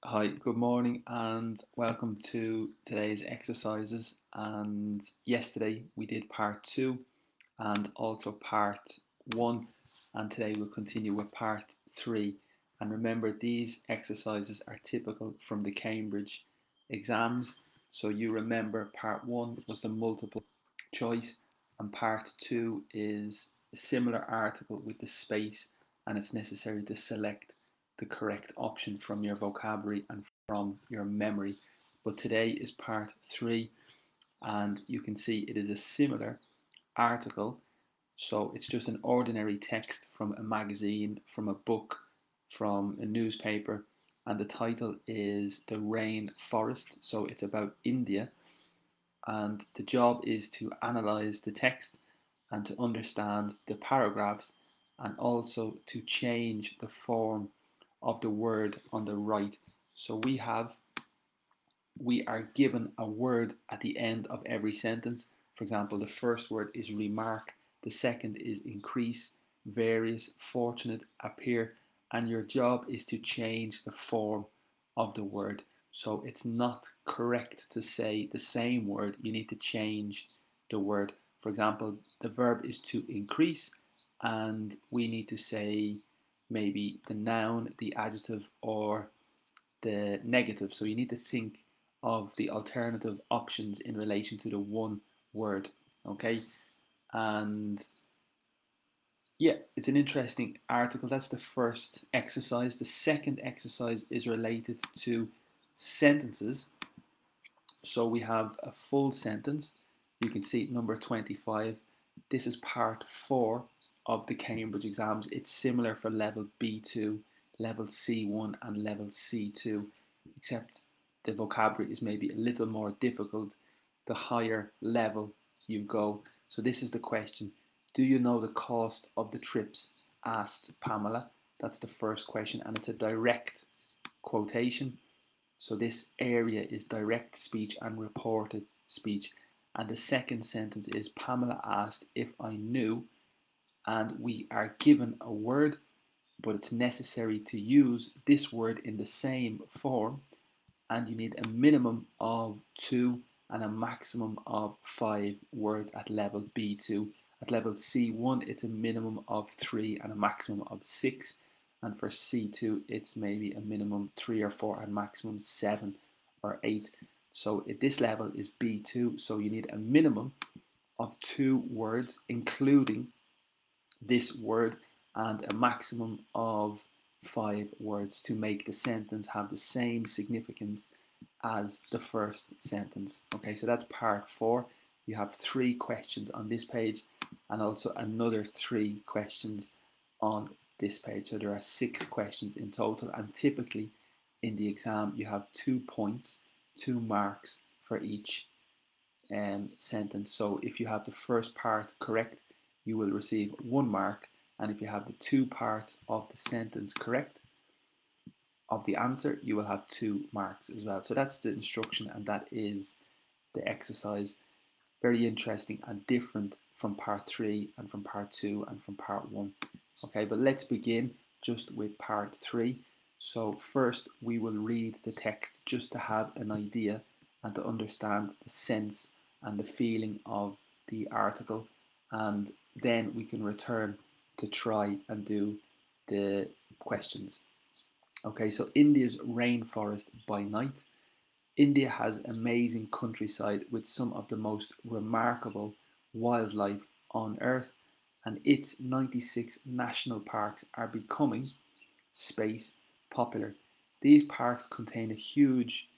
Hi, good morning, and welcome to today's exercises. And yesterday we did part two and also part one, and today we'll continue with part three. And remember, these exercises are typical from the Cambridge exams. So you remember part one was the multiple choice, and part two is a similar article with the space, and it's necessary to select the correct option from your vocabulary and from your memory. But today is part three, and you can see it is a similar article. So it's just an ordinary text from a magazine, from a book, from a newspaper, and the title is The Rainforest. So it's about India, and the job is to analyze the text and to understand the paragraphs and also to change the form of the word on the right. So we are given a word at the end of every sentence. For example, the first word is remark, the second is increase, various, fortunate, appear, and your job is to change the form of the word. So it's not correct to say the same word, you need to change the word. For example, the verb is to increase, and we need to say maybe the noun, the adjective, or the negative. So you need to think of the alternative options in relation to the one word. Okay. And yeah, it's an interesting article. That's the first exercise. The second exercise is related to sentences. So we have a full sentence. You can see number 25. This is part four of the Cambridge exams. It's similar for level B2, level C1, and level C2, except the vocabulary is maybe a little more difficult the higher level you go. So this is the question. Do you know the cost of the trips? Asked Pamela. That's the first question, and it's a direct quotation. So this area is direct speech and reported speech. And the second sentence is Pamela asked if I knew, and we are given a word, but it's necessary to use this word in the same form, and you need a minimum of two and a maximum of five words at level B2. At level C1, it's a minimum of three and a maximum of six. And for C2, it's maybe a minimum three or four and maximum seven or eight. So at this level is B2, so you need a minimum of two words, including this word, and a maximum of five words to make the sentence have the same significance as the first sentence. Okay, so that's part four. You have three questions on this page and also another three questions on this page. So there are six questions in total, and typically in the exam you have 2 points, 2 marks for each sentence. So if you have the first part correct, you will receive 1 mark, and if you have the two parts of the sentence correct of the answer, you will have 2 marks as well. So that's the instruction, and that is the exercise. Very interesting and different from part three and from part two and from part one. Okay, but let's begin just with part three. So first we will read the text just to have an idea and to understand the sense and the feeling of the article, and then we can return to try and do the questions. Okay, so India's rainforest by night. India has amazing countryside with some of the most remarkable wildlife on earth, and its 96 national parks are becoming space popular. These parks contain a huge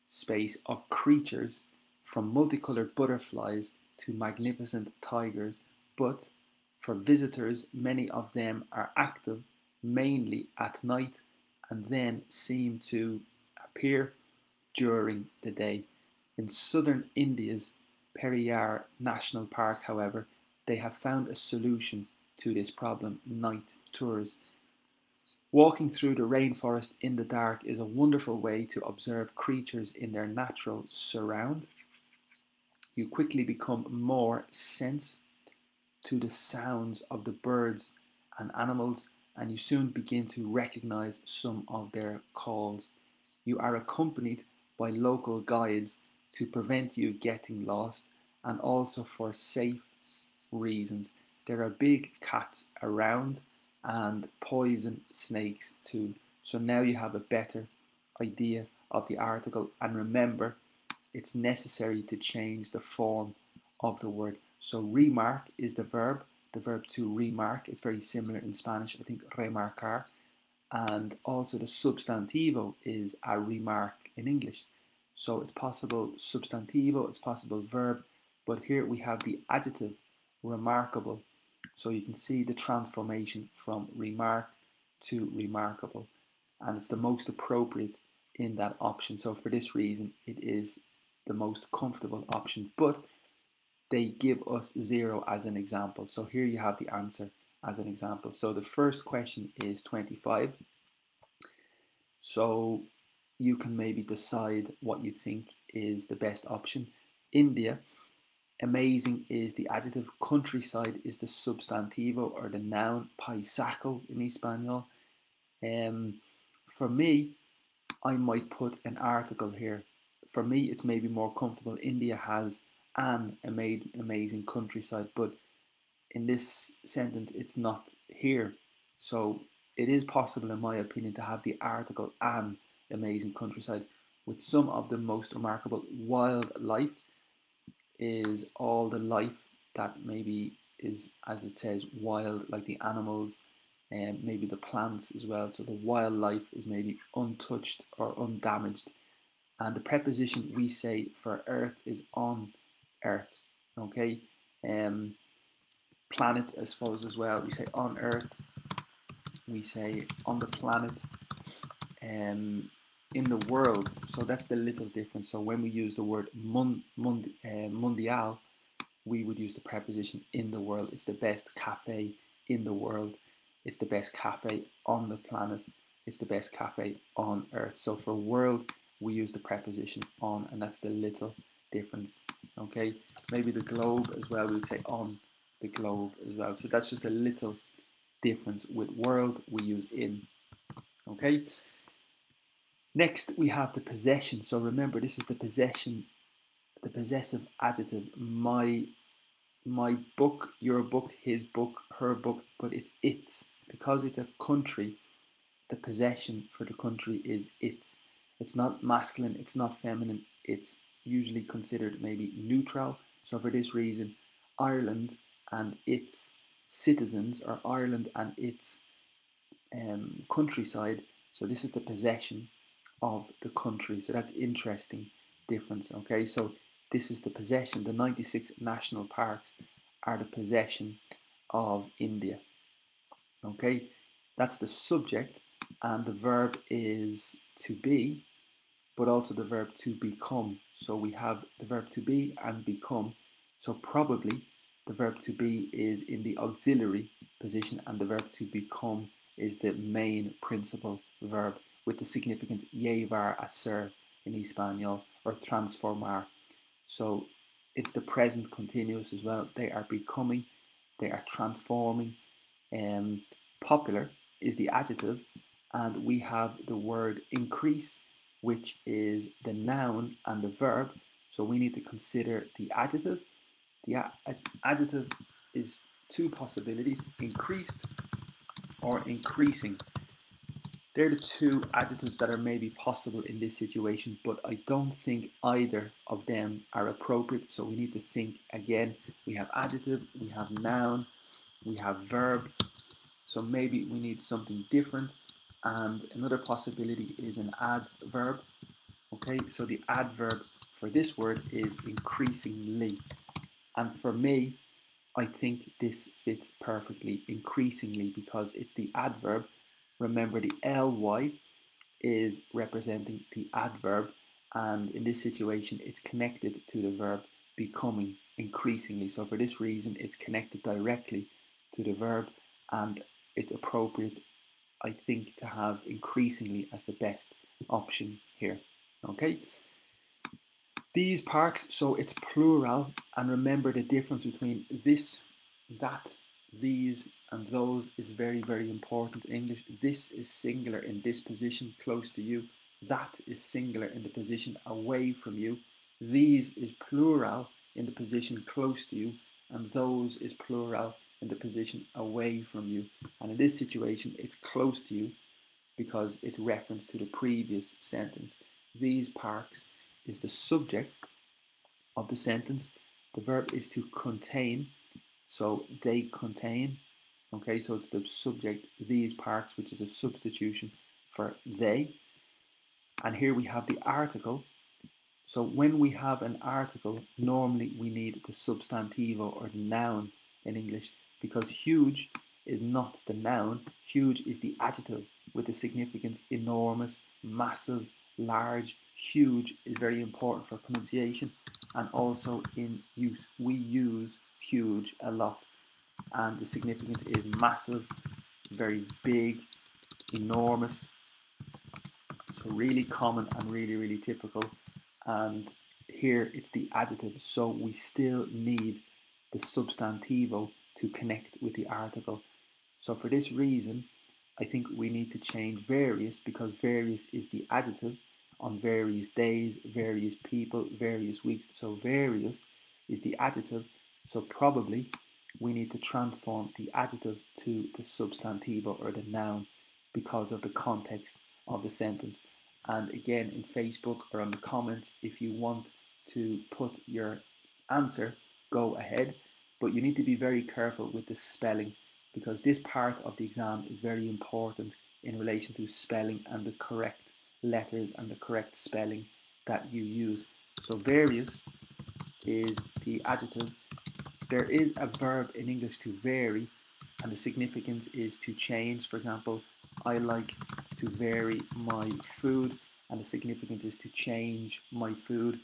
space of creatures from multicolored butterflies to magnificent tigers, but for visitors, many of them are active mainly at night and then seem to appear during the day. In southern India's Periyar National Park, however, they have found a solution to this problem: night tours. Walking through the rainforest in the dark is a wonderful way to observe creatures in their natural surround. You quickly become more sense to the sounds of the birds and animals, and you soon begin to recognize some of their calls. You are accompanied by local guides to prevent you getting lost and also for safe reasons. There are big cats around and poison snakes too. So now you have a better idea of the article, and remember it's necessary to change the form of the word. So remark is the verb to remark. It's very similar in Spanish, I think remarcar, and also the substantivo is a remark in English. So it's possible substantivo, it's possible verb, but here we have the adjective remarkable. So you can see the transformation from remark to remarkable, and it's the most appropriate in that option. So for this reason, it is the most comfortable option, but they give us 0 as an example. So here you have the answer as an example. So the first question is 25. So you can maybe decide what you think is the best option. India, amazing is the adjective, countryside is the substantivo or the noun, paisaco in Espanol. For me, I might put an article here. For me, it's maybe more comfortable. India has an amazing countryside, but in this sentence, it's not here. So it is possible, in my opinion, to have the article an amazing countryside with some of the most remarkable wildlife is all the life that maybe is, as it says, wild, like the animals and maybe the plants as well. So the wildlife is maybe untouched or undamaged. And the preposition we say for earth is on earth. Okay. Planet, I suppose, as well. We say on earth. We say on the planet. In the world. So that's the little difference. So when we use the word mundial, we would use the preposition in the world. It's the best cafe in the world. It's the best cafe on the planet. It's the best cafe on earth. So for world, we use the preposition on, and that's the little difference. Okay, maybe the globe as well, we would say on the globe as well. So that's just a little difference. With world, we use in. Okay. Next, we have the possession. So remember, this is the possession, the possessive adjective. My book, your book, his book, her book, but it's its. Because it's a country, the possession for the country is its. It's not masculine, it's not feminine, it's usually considered maybe neutral. So for this reason, Ireland and its citizens, or Ireland and its countryside. So this is the possession of the country. So that's interesting difference. Okay, so this is the possession. The 96 national parks are the possession of India. Okay, that's the subject, and the verb is to be, but also the verb to become. So we have the verb to be and become. So probably the verb to be is in the auxiliary position, and the verb to become is the main principal verb with the significance llevar a ser in Espanol, or transformar. So it's the present continuous as well. They are becoming, they are transforming. Popular is the adjective, and we have the word increase, which is the noun and the verb. So we need to consider the adjective. The adjective is two possibilities, increased or increasing. They're the two adjectives that are maybe possible in this situation, but I don't think either of them are appropriate. So we need to think again. We have adjective, we have noun, we have verb. So maybe we need something different. And another possibility is an adverb. Okay, so the adverb for this word is increasingly. And for me, I think this fits perfectly, increasingly, because it's the adverb. Remember, the ly is representing the adverb, and in this situation, it's connected to the verb becoming, increasingly. So for this reason, it's connected directly to the verb, and it's appropriate, I think, to have increasingly as the best option here. Okay. These parks, so it's plural, and remember the difference between this, that, these, and those is very, very important in English. This is singular in this position close to you. That is singular in the position away from you. These is plural in the position close to you. And those is plural in the position away from you. And in this situation, it's close to you because it's reference to the previous sentence. These parks is the subject of the sentence. The verb is to contain, so they contain. Okay, so it's the subject, these parks, which is a substitution for they. And here we have the article. So when we have an article, normally we need the substantivo or the noun in English, because huge is not the noun. Huge is the adjective with the significance enormous, massive, large. Huge is very important for pronunciation and also in use. We use huge a lot, and the significance is massive, very big, enormous. So really common and really, really typical. And here it's the adjective, so we still need the substantivo to connect with the article. So for this reason, I think we need to change various, because various is the adjective on various days, various people, various weeks. So various is the adjective, so probably we need to transform the adjective to the substantivo or the noun because of the context of the sentence. And again, in Facebook or on the comments, if you want to put your answer, go ahead. But you need to be very careful with the spelling, because this part of the exam is very important in relation to spelling and the correct letters and the correct spelling that you use. So various is the adjective. There is a verb in English to vary, and the significance is to change. For example, I like to vary my food, and the significance is to change my food,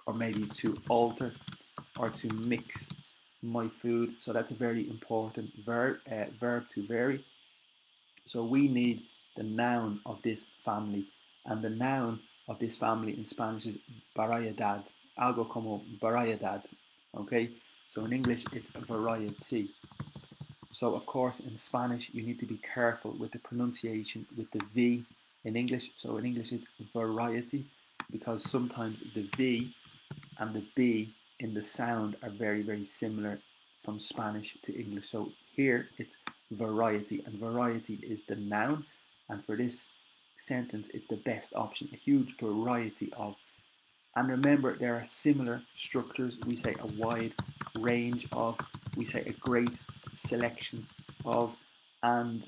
or maybe to alter or to mix my food. So that's a very important verb to vary. So we need the noun of this family, and the noun of this family in Spanish is variedad, algo como variedad. Okay, so in English it's variety. So of course in Spanish you need to be careful with the pronunciation with the V in English. So in English it's variety, because sometimes the V and the B in the sound are very, very similar from Spanish to English. So here it's variety, and variety is the noun, and for this sentence it's the best option, a huge variety of. And remember, there are similar structures. We say a wide range of, we say a great selection of, and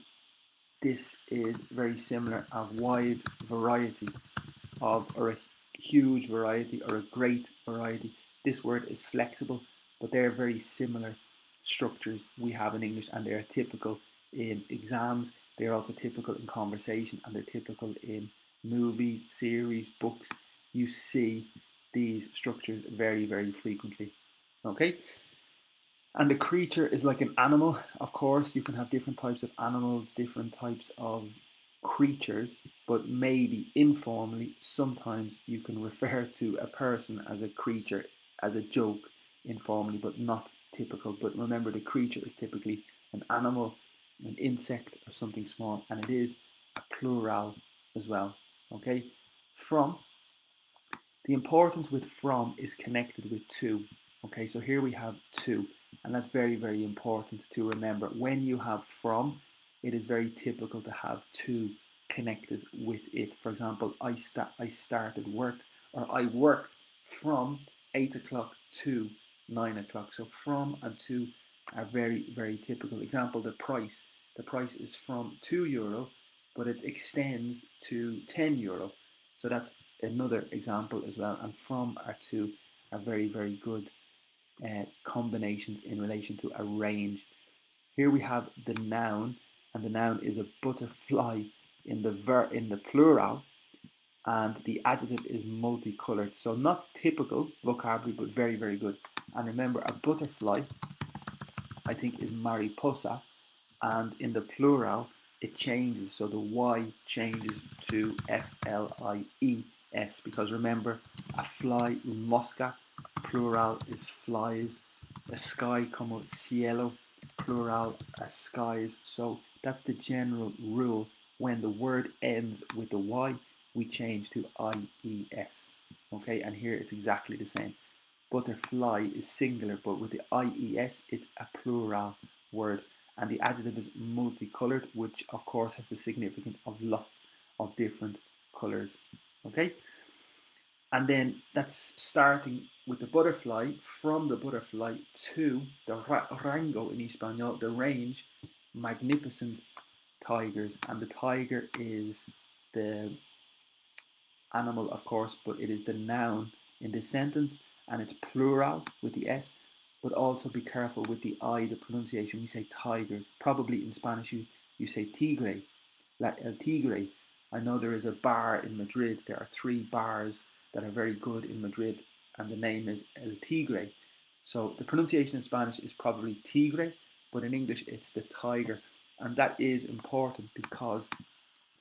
this is very similar, a wide variety of, or a huge variety, or a great variety. This word is flexible, but they're very similar structures we have in English, and they're typical in exams. They're also typical in conversation, and they're typical in movies, series, books. You see these structures very, very frequently. Okay? And the creature is like an animal. Of course, you can have different types of animals, different types of creatures, but maybe informally, sometimes you can refer to a person as a creature as a joke informally, but not typical. But remember, the creature is typically an animal, an insect, or something small, and it is a plural as well. Okay, from. The importance with from is connected with to. Okay, so here we have to, and that's very, very important to remember. When you have from, it is very typical to have to connected with it. For example, I started work, or I worked from 8 o'clock to 9 o'clock. So from and to are very, very typical. Example, the price. The price is from €2, but it extends to €10. So that's another example as well. And from or to are very, very good combinations in relation to a range. Here we have the noun, and the noun is a butterfly in the plural, and the adjective is multicolored. So not typical vocabulary, but very, very good. And remember, a butterfly, I think, is mariposa, and in the plural it changes, so the Y changes to FLIES, because remember, a fly, un mosca, plural is flies, a sky como cielo, plural as skies. So that's the general rule. When the word ends with the Y, we change to IES. Okay, and here it's exactly the same. Butterfly is singular, but with the IES, it's a plural word. And the adjective is multicolored, which of course has the significance of lots of different colors. Okay? And then that's starting with the butterfly, from the butterfly to the rango in Espanol, the range, magnificent tigers. And the tiger is the animal, of course, but it is the noun in this sentence, and it's plural with the S. But also be careful with the I, the pronunciation. We say tigers. Probably in Spanish you say tigre, like el tigre. I know there is a bar in Madrid. There are 3 bars that are very good in Madrid, and the name is el tigre. So the pronunciation in Spanish is probably tigre, but in English it's the tiger. And that is important because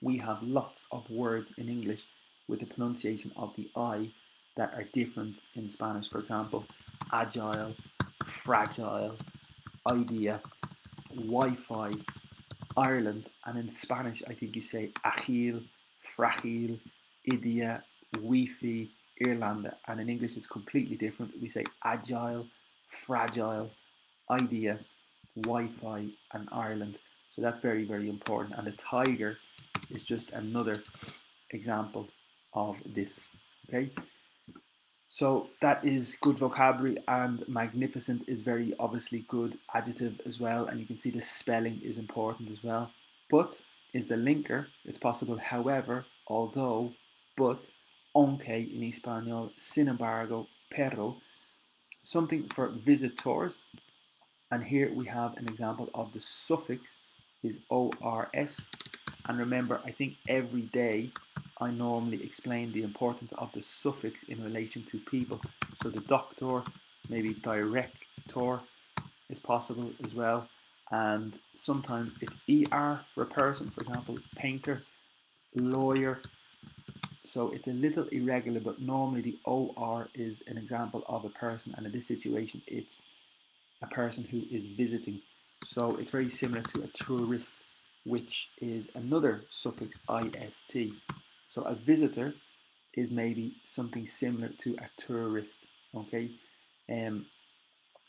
we have lots of words in English with the pronunciation of the I that are different in Spanish. For example, agile, fragile, idea, Wi-Fi, Ireland, and in Spanish I think you say agil, fragile, idea, Wi-Fi, Irlanda, and in English it's completely different. We say agile, fragile, idea, Wi-Fi, and Ireland. So that's very, very important. And the tiger is just another example of this. Okay, so that is good vocabulary, and magnificent is very obviously good adjective as well, and you can see the spelling is important as well. But is the linker, it's possible, however, although, but, aunque in Espanol, sin embargo, pero, something for visitors. And here we have an example of the suffix is ORS. And remember, I think every day I normally explain the importance of the suffix in relation to people. So the doctor, maybe director is possible as well. And sometimes it's ER for a person, for example, painter, lawyer. So it's a little irregular, but normally the OR is an example of a person. And in this situation, it's a person who is visiting. So it's very similar to a tourist, which is another suffix ist. So a visitor is maybe something similar to a tourist. Okay.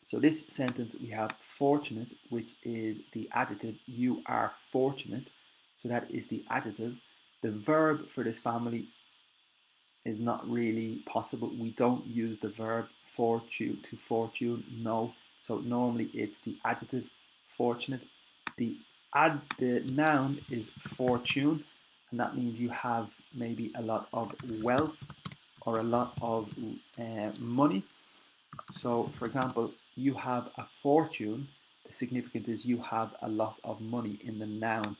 So this sentence we have fortunate, which is the adjective. You are fortunate. So that is the adjective. The verb for this family is not really possible. We don't use the verb fortune to fortune. No. So normally it's the adjective fortunate. The noun is fortune, and that means you have maybe a lot of wealth or a lot of money. So for example, you have a fortune. The significance is you have a lot of money in the noun.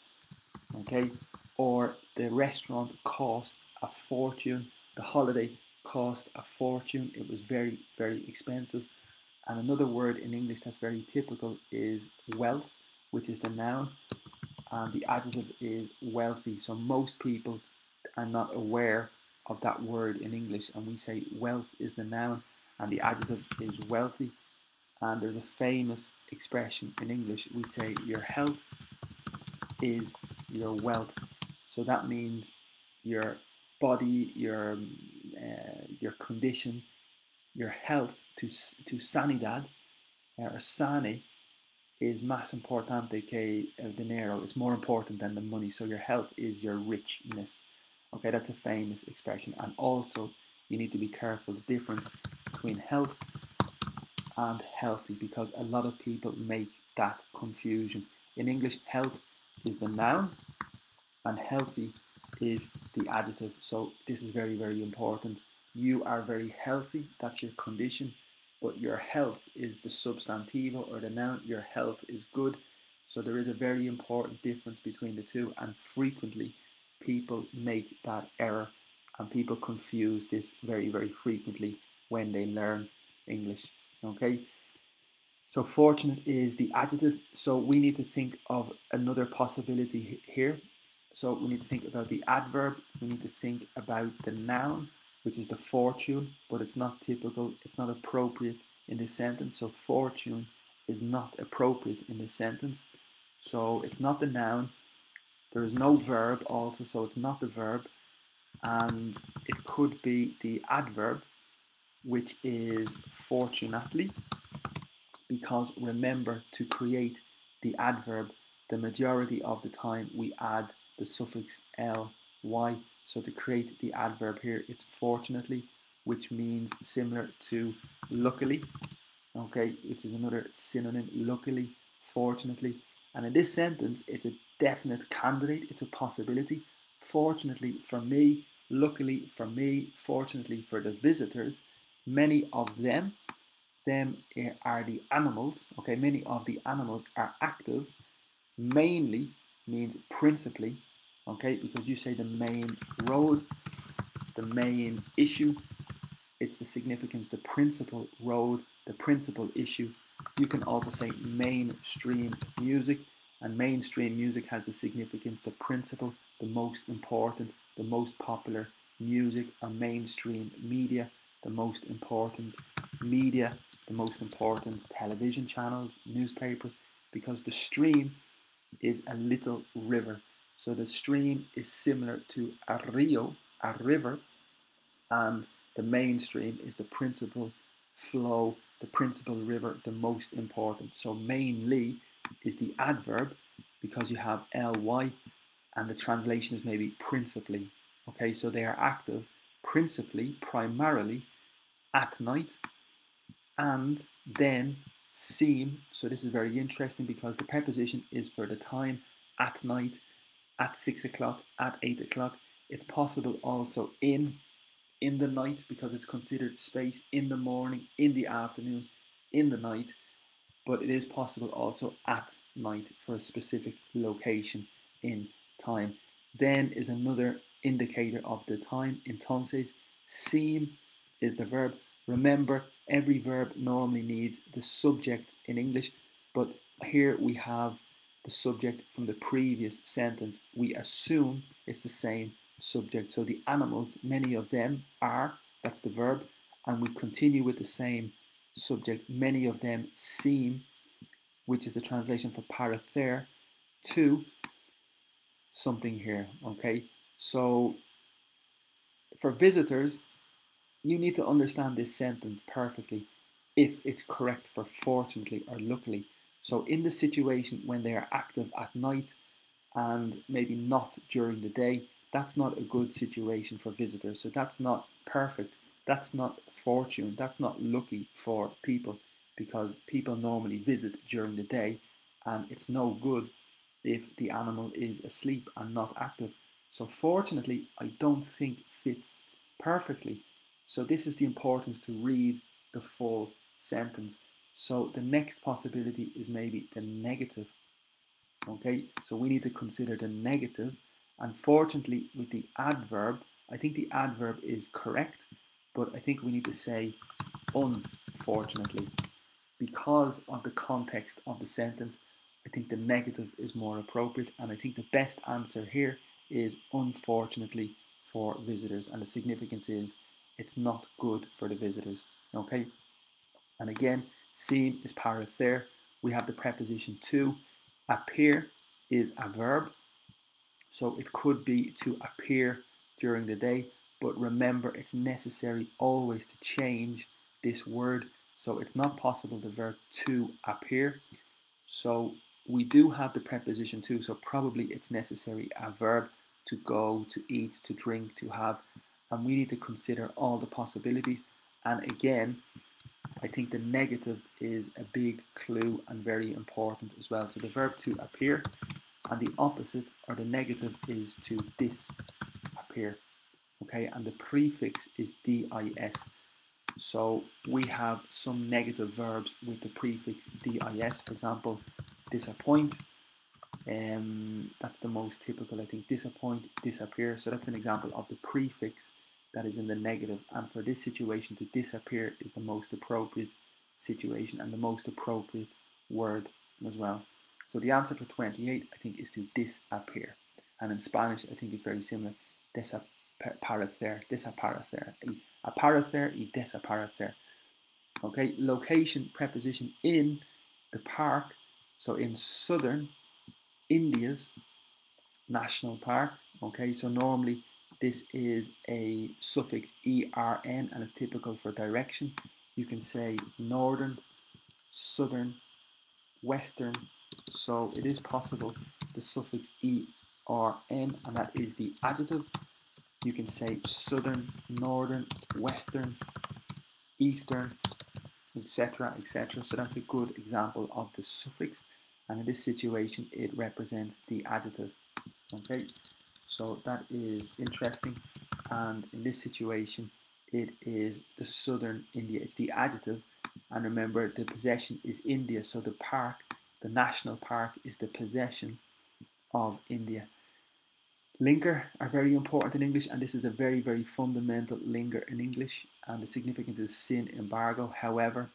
Okay, or the restaurant cost a fortune. The holiday cost a fortune. It was very, very expensive. And another word in English that's very typical is wealth, which is the noun, and the adjective is wealthy. So most people are not aware of that word in English, and we say wealth is the noun and the adjective is wealthy. And there's a famous expression in English. We say your health is your wealth. So that means your body, your condition, your health, to sanidad, or sane, is más importante que el dinero. It's more important than the money. So your health is your richness. Okay, that's a famous expression. And also, you need to be careful the difference between health and healthy, because a lot of people make that confusion. In English, health is the noun and healthy is the adjective. So this is very, very important. You are very healthy, that's your condition, but your health is the substantivo or the noun. Your health is good. So there is a very important difference between the two, and frequently people make that error, and people confuse this very, very frequently when they learn English. Okay, so fortunate is the adjective. So we need to think of another possibility here. So we need to think about the adverb. We need to think about the noun, which is the fortune, but it's not typical. It's not appropriate in this sentence. So fortune is not appropriate in this sentence. So it's not the noun. There is no verb also, so it's not the verb. and it could be the adverb, which is fortunately, because remember, to create the adverb, the majority of the time we add the suffix ly. So to create the adverb here, it's fortunately, which means similar to luckily, okay, which is another synonym, luckily, fortunately. And in this sentence, it's a definite candidate, it's a possibility. Fortunately for me, luckily for me, fortunately for the visitors, many of them are the animals, okay, many of the animals are active. Mainly means principally, okay, because you say the main road, the main issue, it's the significance, the principal road, the principal issue. You can also say mainstream music, and mainstream music has the significance, the principal, the most important, the most popular music, or mainstream media, the most important media, the most important television channels, newspapers, because the stream is a little river. So the stream is similar to a rio, a river, and the mainstream is the principal flow, the principal river, the most important. So mainly is the adverb because you have ly, and the translation is maybe principally. Okay, so they are active principally, primarily at night, and then seem. So this is very interesting because the preposition is for the time, at night, at 6 o'clock, at 8 o'clock. It's possible also in the night because it's considered space, in the morning, in the afternoon, in the night, but it is possible also at night for a specific location in time. Then is another indicator of the time. Entonces, seem is the verb. Remember, every verb normally needs the subject in English, but here we have the subject from the previous sentence. We assume it's the same subject. So the animals, many of them are, that's the verb, and we continue with the same subject. Many of them seem, which is the translation for parathere, to something here. Okay, so for visitors, you need to understand this sentence perfectly if it's correct for fortunately or luckily. So in the situation when they are active at night and maybe not during the day, that's not a good situation for visitors. So that's not perfect. That's not fortune. That's not lucky for people because people normally visit during the day, and it's no good if the animal is asleep and not active. So fortunately, I don't think fits perfectly. So this is the importance to read the full sentence. So the next possibility is maybe the negative. Okay, so we need to consider the negative. Unfortunately, with the adverb, I think the adverb is correct, but I think we need to say unfortunately. Because of the context of the sentence, I think the negative is more appropriate, and I think the best answer here is unfortunately for visitors, and the significance is it's not good for the visitors. Okay, and again, seen is parathere. We have the preposition to. Appear is a verb, so it could be to appear during the day, but remember it's necessary always to change this word. So it's not possible the verb to appear. So we do have the preposition to, so probably it's necessary a verb to go, to eat, to drink, to have, and we need to consider all the possibilities. And again, I think the negative is a big clue and very important as well. So the verb to appear, and the opposite or the negative is to disappear. Okay, and the prefix is dis. So we have some negative verbs with the prefix dis. For example, disappoint. That's the most typical, I think. Disappoint, disappear. So that's an example of the prefix that is in the negative. And for this situation, to disappear is the most appropriate situation and the most appropriate word as well. So the answer for 28, I think, is to disappear. And in Spanish, I think it's very similar. Desaparecer, desaparecer. Aparecer y desaparecer. Okay, location, preposition in the park. So in southern India's national park. Okay, so normally This is a suffix ERN and it's typical for direction. You can say northern, southern, western. So it is possible the suffix ERN, and that is the adjective. You can say southern, northern, western, eastern, etc., etc. So that's a good example of the suffix, and in this situation it represents the adjective. Okay, so that is interesting, and in this situation it is the southern India. It's the adjective, and remember the possession is India, so the park, the national park, is the possession of India. Linker are very important in English, and this is a very, very fundamental linker in English, and the significance is sin, embargo. However,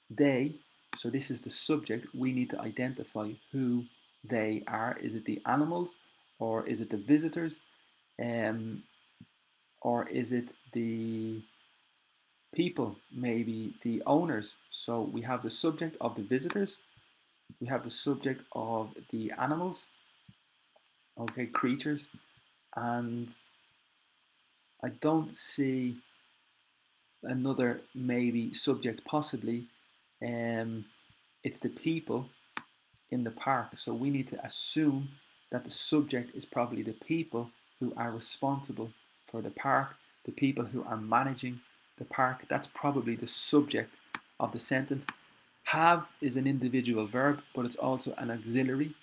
they, so this is the subject, we need to identify who they are. Is it the animals, or is it the visitors, um, or is it the people, maybe the owners? So we have the subject of the visitors, we have the subject of the animals, okay, creatures, and I don't see another maybe subject possibly. Um, it's the people in the park. So we need to assume that the subject is probably the people who are responsible for the park, the people who are managing the park. That's probably the subject of the sentence. Have is an individual verb, but it's also an auxiliary.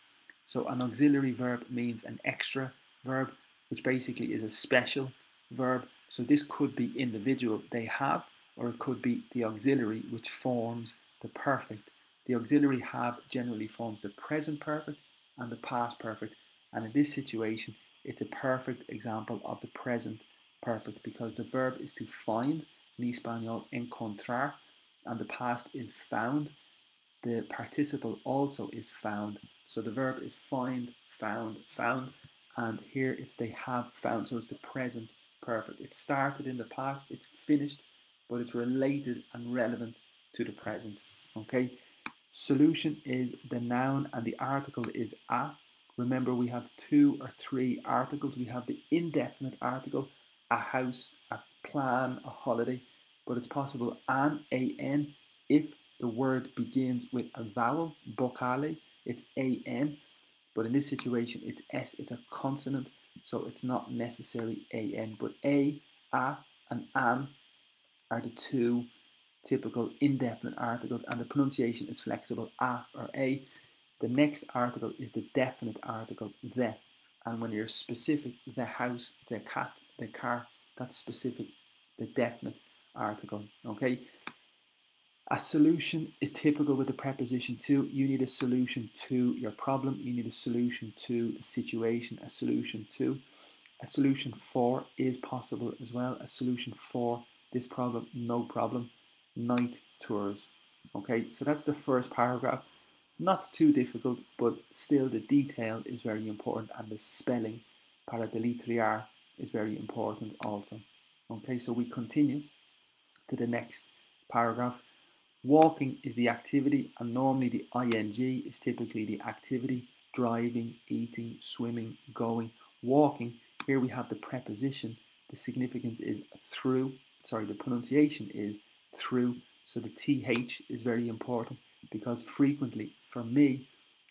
So an auxiliary verb means an extra verb, which basically is a special verb. So this could be individual, they have, or it could be the auxiliary, which forms the perfect. The auxiliary have generally forms the present perfect and the past perfect. And in this situation, it's a perfect example of the present perfect because the verb is to find, in Espanol, encontrar, and the past is found. The participle also is found. So the verb is find, found, found, and here it's they have found. So it's the present perfect. It started in the past, it's finished, but it's related and relevant to the present. Okay. Solution is the noun and the article is a. Remember, we have 2 or 3 articles. We have the indefinite article, a house, a plan, a holiday, but it's possible an if the word begins with a vowel, vocale, it's an, but in this situation it's s, it's a consonant, so it's not necessarily an, but a, and an are the 2 typical indefinite articles, and the pronunciation is flexible, a or a. The next article is the definite article, the, and when you're specific, the house, the cat, the car, that's specific, the definite article. Okay. A solution is typical with the preposition to. You need a solution to your problem. You need a solution to the situation, a solution to. A solution for is possible as well. A solution for this problem, no problem. Night tours. Okay, so that's the first paragraph. Not too difficult, but still the detail is very important, and the spelling, para deletriar, is very important also. Okay, so we continue to the next paragraph. Walking is the activity, and normally the ing is typically the activity. Driving, eating, swimming, going, walking. Here we have the preposition. The significance is through. Sorry, the pronunciation is through. So the th is very important because frequently, for me,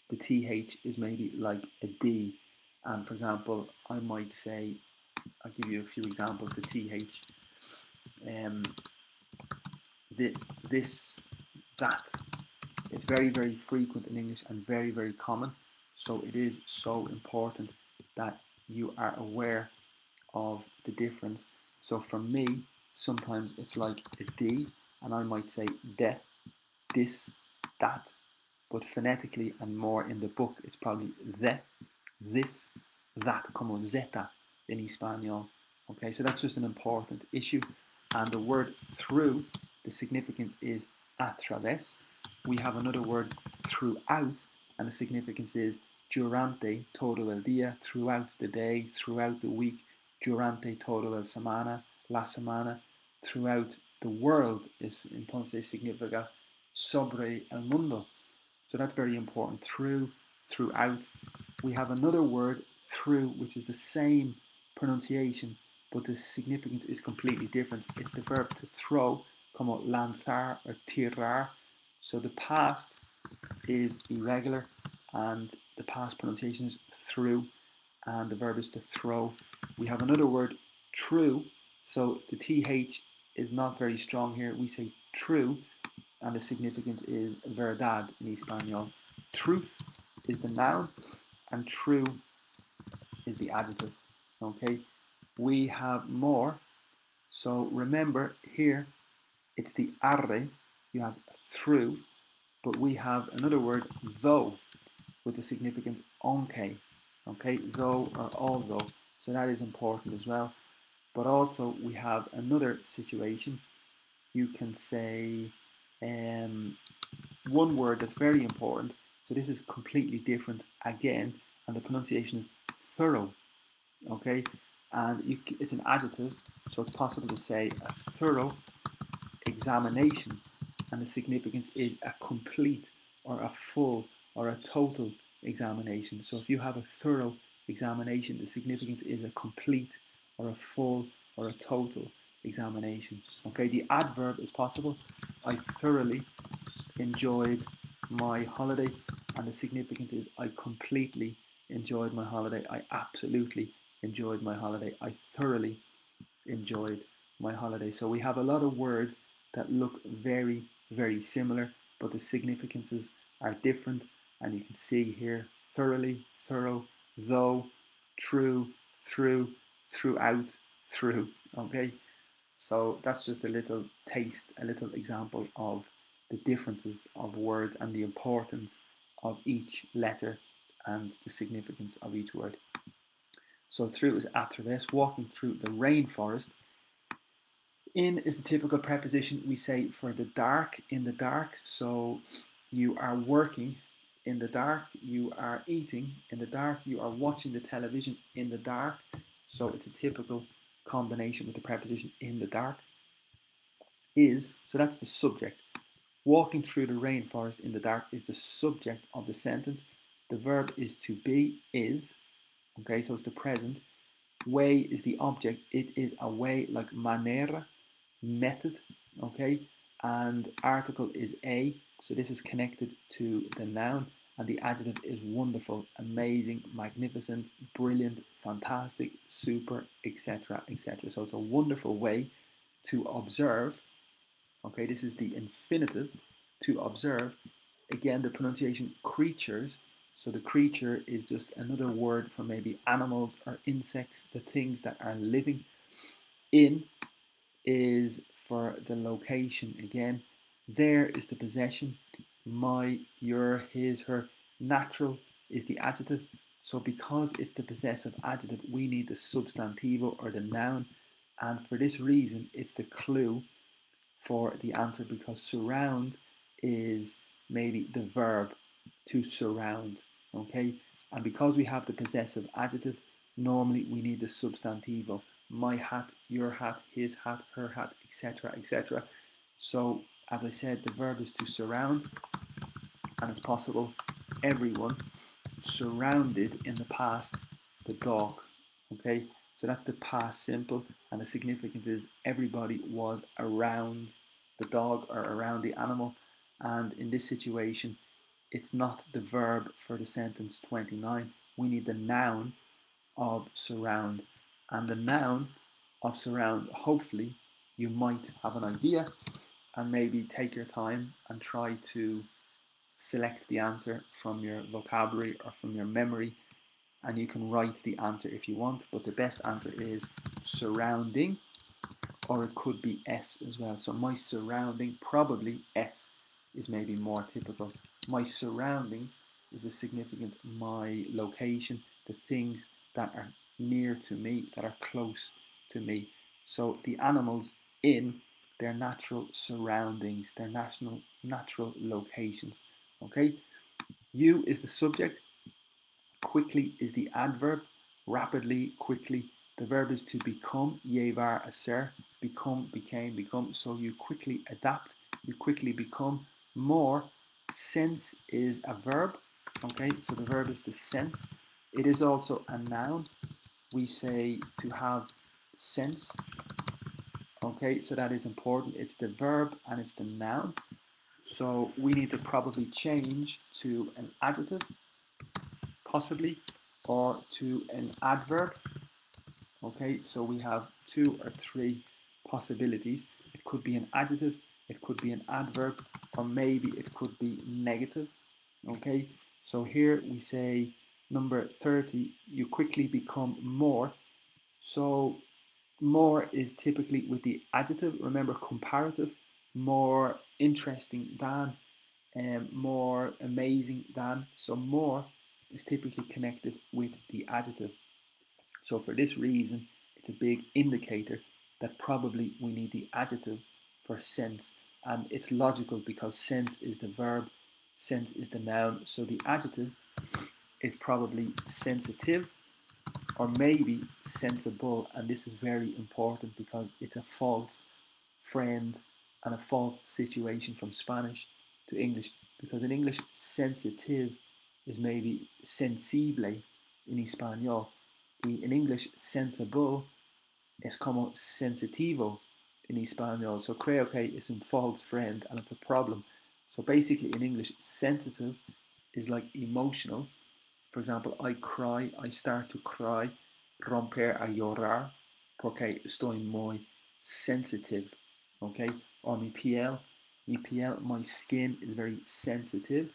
the th is maybe like a d. And for example, I might say, I'll give you a few examples. The th. Um, this, that. It's very, very frequent in English and very, very common. So it is so important that you are aware of the difference. So for me, sometimes it's like a D, and I might say de, this, that. But phonetically and more in the book, it's probably the, this, that, como zeta in Espanol. Okay, so that's just an important issue. And the word through, the significance is a través. We have another word throughout, and the significance is durante todo el día, throughout the day, throughout the week, durante todo el semana, la semana, throughout the world, is entonces significa sobre el mundo. So that's very important. Through, throughout. We have another word, through, which is the same pronunciation, but the significance is completely different. It's the verb to throw, como lanzar or tirar. So the past is irregular, and the past pronunciation is threw, and the verb is to throw. We have another word, true, so the th is not very strong here. We say true, and the significance is verdad in Espanol. Truth is the noun, and true is the adjective. Okay, we have more. So remember here, it's the arre. You have through, but we have another word, though, with the significance aunque. Okay, though or although. So that is important as well. But also we have another situation. You can say one word that's very important. So this is completely different again, and the pronunciation is thorough. Okay, and it's an adjective, so it's possible to say a thorough examination, and the significance is a complete or a full or a total examination. So if you have a thorough examination, the significance is a complete or a full or a total examination. Okay, the adverb is possible. I thoroughly enjoyed my holiday, and the significance is I completely enjoyed my holiday. I absolutely enjoyed my holiday. I thoroughly enjoyed my holiday. So we have a lot of words that look very, very similar, but the significances are different. And you can see here thoroughly, thorough, though, true, through, throughout, through. Okay, so that's just a little taste, a little example of the differences of words and the importance of each letter and the significance of each word. So through is a través, walking through the rainforest. In is the typical preposition we say for the dark, in the dark. So you are working in the dark, you are eating in the dark, you are watching the television in the dark. So it's a typical combination with the preposition in the dark. Is, so that's the subject. Walking through the rainforest in the dark is the subject of the sentence. The verb is to be, is. Okay, so it's the present. Way is the object. It is a way, like manera, method. Okay, and article is a. So this is connected to the noun, and the adjective is wonderful, amazing, magnificent, brilliant, fantastic, super, etc., etc. So it's a wonderful way to observe. Okay, this is the infinitive, to observe. Again, the pronunciation creatures. So the creature is just another word for maybe animals or insects, the things that are living. In is for the location again. There is the possession. My, your, his, her. Natural is the adjective. So because it's the possessive adjective, we need the substantivo or the noun. And for this reason, it's the clue for the answer, because surround is maybe the verb to surround. Okay, and because we have the possessive adjective, normally we need the substantivo. My hat, your hat, his hat, her hat, etc., etc. So as I said, the verb is to surround, and it's possible everyone surrounded in the past the dog. Okay, so that's the past simple, and the significance is everybody was around the dog or around the animal. And in this situation, it's not the verb for the sentence 29. We need the noun of surround. And the noun of surround, hopefully, you might have an idea, and maybe take your time and try to select the answer from your vocabulary or from your memory, and you can write the answer if you want, but the best answer is surrounding, or it could be S as well. So my surrounding, probably S is maybe more typical. My surroundings is the significance, my location, the things that are near to me, that are close to me. So the animals in their natural surroundings, their natural locations. Okay, you is the subject, quickly is the adverb, rapidly, quickly. The verb is to become, llevar a ser, become, became, become. So you quickly adapt, you quickly become. More, sense is a verb. Okay, so the verb is to sense. It is also a noun. We say to have sense. Okay, so that is important. It's the verb and it's the noun. So we need to probably change to an adjective, possibly, or to an adverb. Okay, so we have 2 or 3 possibilities. It could be an adjective, it could be an adverb, or maybe it could be negative. Okay, so here we say number 30, you quickly become more. So more is typically with the adjective. Remember, comparative, more interesting than, more amazing than. So more is typically connected with the adjective. So for this reason, it's a big indicator that probably we need the adjective for sense. And it's logical because sense is the verb, sense is the noun. So the adjective is probably sensitive or maybe sensible. And this is very important because it's a false friend and a false situation from Spanish to English. Because in English, sensitive is maybe sensible in Espanol. In English, sensible es como sensitivo in Espanol. So creo que es un false friend and it's a problem. So basically in English, sensitive is like emotional. For example, I cry, I start to cry, romper a llorar, porque estoy muy sensitive. Okay, or mi piel, my skin is very sensitive.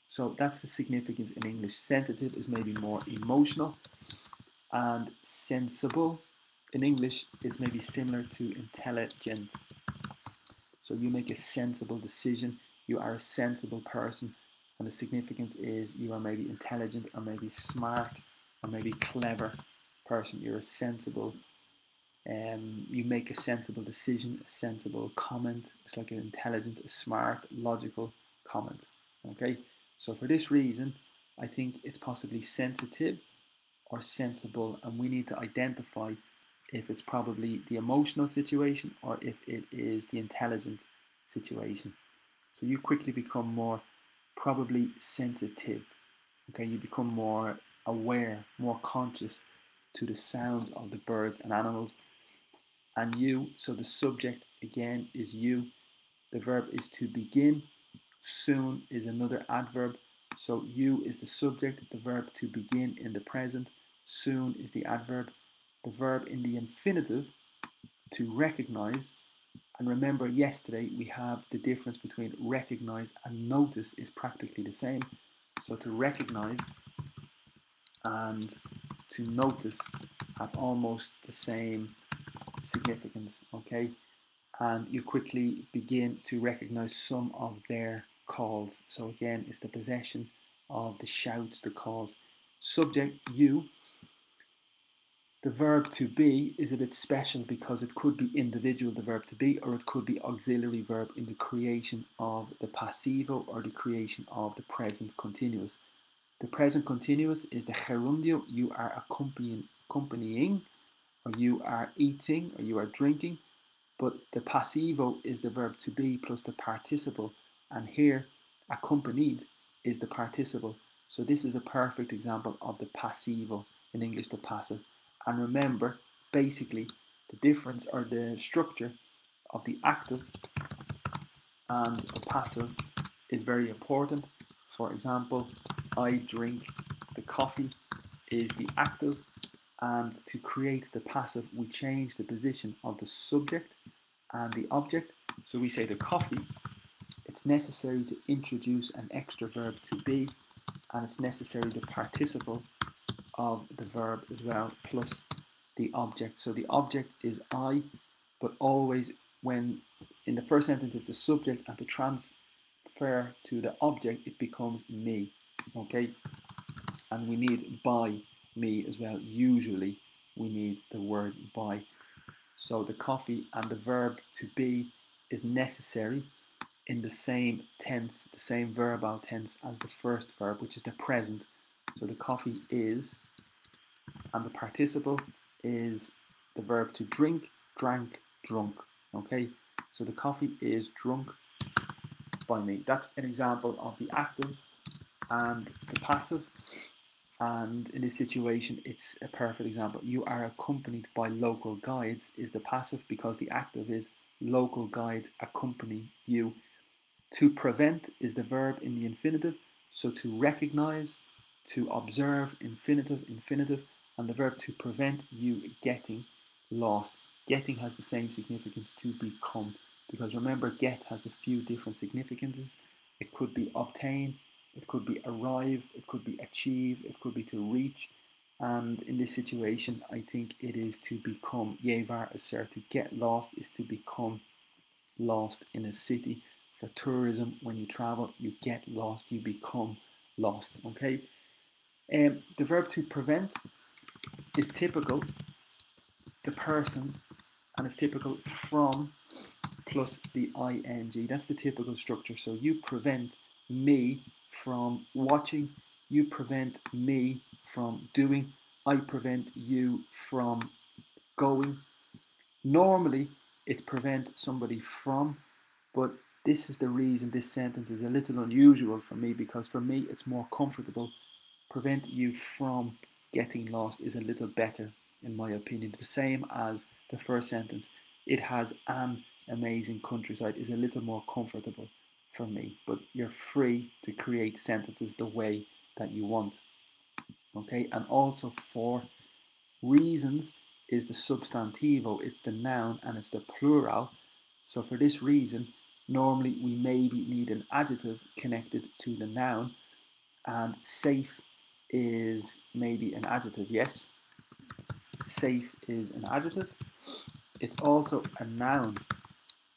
So that's the significance in English. Sensitive is maybe more emotional, and sensible in English is maybe similar to intelligent. So you make a sensible decision, you are a sensible person, and the significance is you are maybe intelligent or maybe smart or maybe clever person. You're a sensible, you make a sensible decision, a sensible comment. It's like an intelligent, a smart, logical comment. Okay, so for this reason, I think it's possibly sensitive or sensible, and we need to identify if it's probably the emotional situation or if it is the intelligent situation. So you quickly become more probably sensitive. Okay, you become more aware, more conscious to the sounds of the birds and animals. And you, so the subject again is you. The verb is to begin. Soon is another adverb. So you is the subject, the verb to begin in the present. Soon is the adverb. The verb in the infinitive to recognize. And remember, yesterday we have the difference between recognize and notice is practically the same. So to recognize and to notice have almost the same significance, okay? And you quickly begin to recognize some of their calls. So again, it's the possession of the shouts, the calls. Subject, you. The verb to be is a bit special because it could be individual, the verb to be, or it could be auxiliary verb in the creation of the passivo or the creation of the present continuous. The present continuous is the gerundio, you are accompanying, or you are eating, or you are drinking. But the passivo is the verb to be plus the participle, and here accompanied is the participle. So this is a perfect example of the passivo, in English the passive. And remember, basically, the difference or the structure of the active and the passive is very important. For example, I drink the coffee is the active, and to create the passive, we change the position of the subject and the object. So we say the coffee, it's necessary to introduce an extra verb to be, and it's necessary the participle of the verb as well, plus the object. So the object is I, but always when in the first sentence it's the subject, and to transfer to the object it becomes me. Okay, and we need by me as well. Usually we need the word by. So the coffee and the verb to be is necessary in the same tense, the same verbal tense as the first verb, which is the present. So the coffee is, and the participle is the verb to drink, drank, drunk. Okay, so the coffee is drunk by me. That's an example of the active and the passive. And in this situation, it's a perfect example. You are accompanied by local guides is the passive, because the active is local guides accompany you. To prevent is the verb in the infinitive. So to recognize, to observe, infinitive, infinitive, and the verb to prevent you getting lost. Getting has the same significance to become, because remember, get has a few different significances. It could be obtain, it could be arrive, it could be achieve, it could be to reach. And in this situation, I think it is to become. Yevar assert, to get lost is to become lost in a city. For tourism, when you travel, you get lost, you become lost. Okay. The verb to prevent is typical, the person, and it's typical from plus the ing. That's the typical structure. So you prevent me from watching, you prevent me from doing, I prevent you from going. Normally, it's prevent somebody from, but this is the reason this sentence is a little unusual for me, because for me it's more comfortable. Prevent you from getting lost is a little better, in my opinion. The same as the first sentence. It has an amazing countryside is a little more comfortable for me, but you're free to create sentences the way that you want. Okay, and also for reasons is the substantivo, it's the noun and it's the plural. So for this reason, normally we maybe need an adjective connected to the noun, and safe is maybe an adjective, yes. Safe is an adjective. It's also a noun,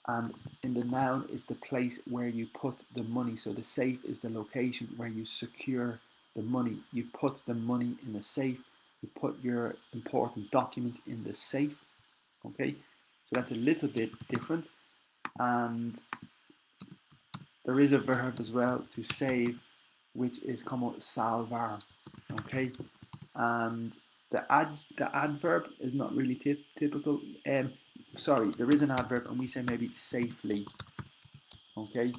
and in the noun is the place where you put the money. So the safe is the location where you secure the money. You put the money in the safe, you put your important documents in the safe. Okay, so that's a little bit different. And there is a verb as well, to save, which is como salvar. Okay, and the adverb is not really typical. Sorry, there is an adverb, and we say maybe safely. Okay,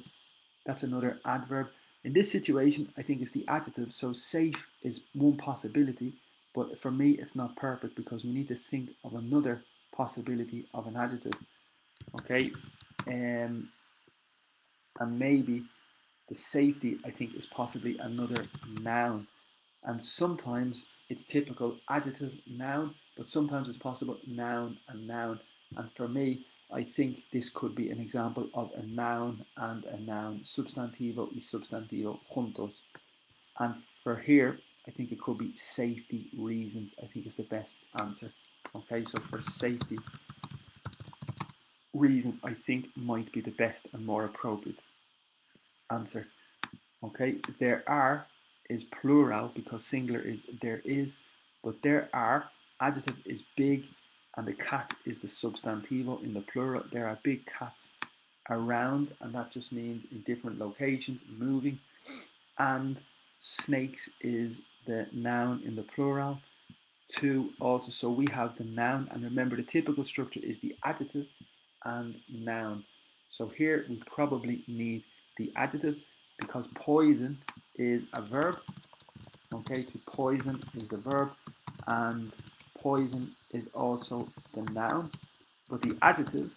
that's another adverb. In this situation, I think it's the adjective. So safe is one possibility, but for me, it's not perfect, because we need to think of another possibility of an adjective. Okay, and maybe the safety, I think, is possibly another noun. And sometimes it's typical adjective, noun, but sometimes it's possible noun and noun. And for me, I think this could be an example of a noun and a noun, substantivo y substantivo juntos. And for here, I think it could be safety reasons, I think is the best answer. Okay, so for safety reasons, I think might be the best and more appropriate answer. Okay, there are is plural, because singular is there is, but there are, adjective is big, and the cat is the substantivo in the plural. There are big cats around, and that just means in different locations, moving. And snakes is the noun in the plural. Two also, so we have the noun, and remember the typical structure is the adjective and noun. So here we probably need the adjective, because poison is a verb. Okay, to poison is the verb, and poison is also the noun, but the adjective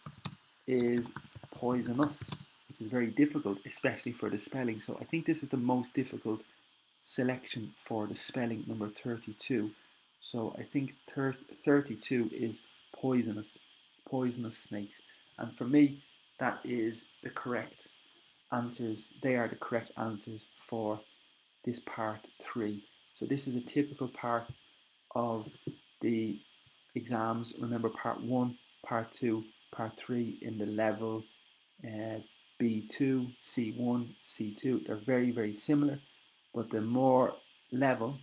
is poisonous, which is very difficult, especially for the spelling. So I think this is the most difficult selection for the spelling, number 32. So I think 32 is poisonous, poisonous snakes. And for me, that is the correct answers. They are the correct answers for this part 3. So this is a typical part of the exams. Remember, part 1, part 2, part 3 in the level B2, C1, C2. They're very, very similar, but the more level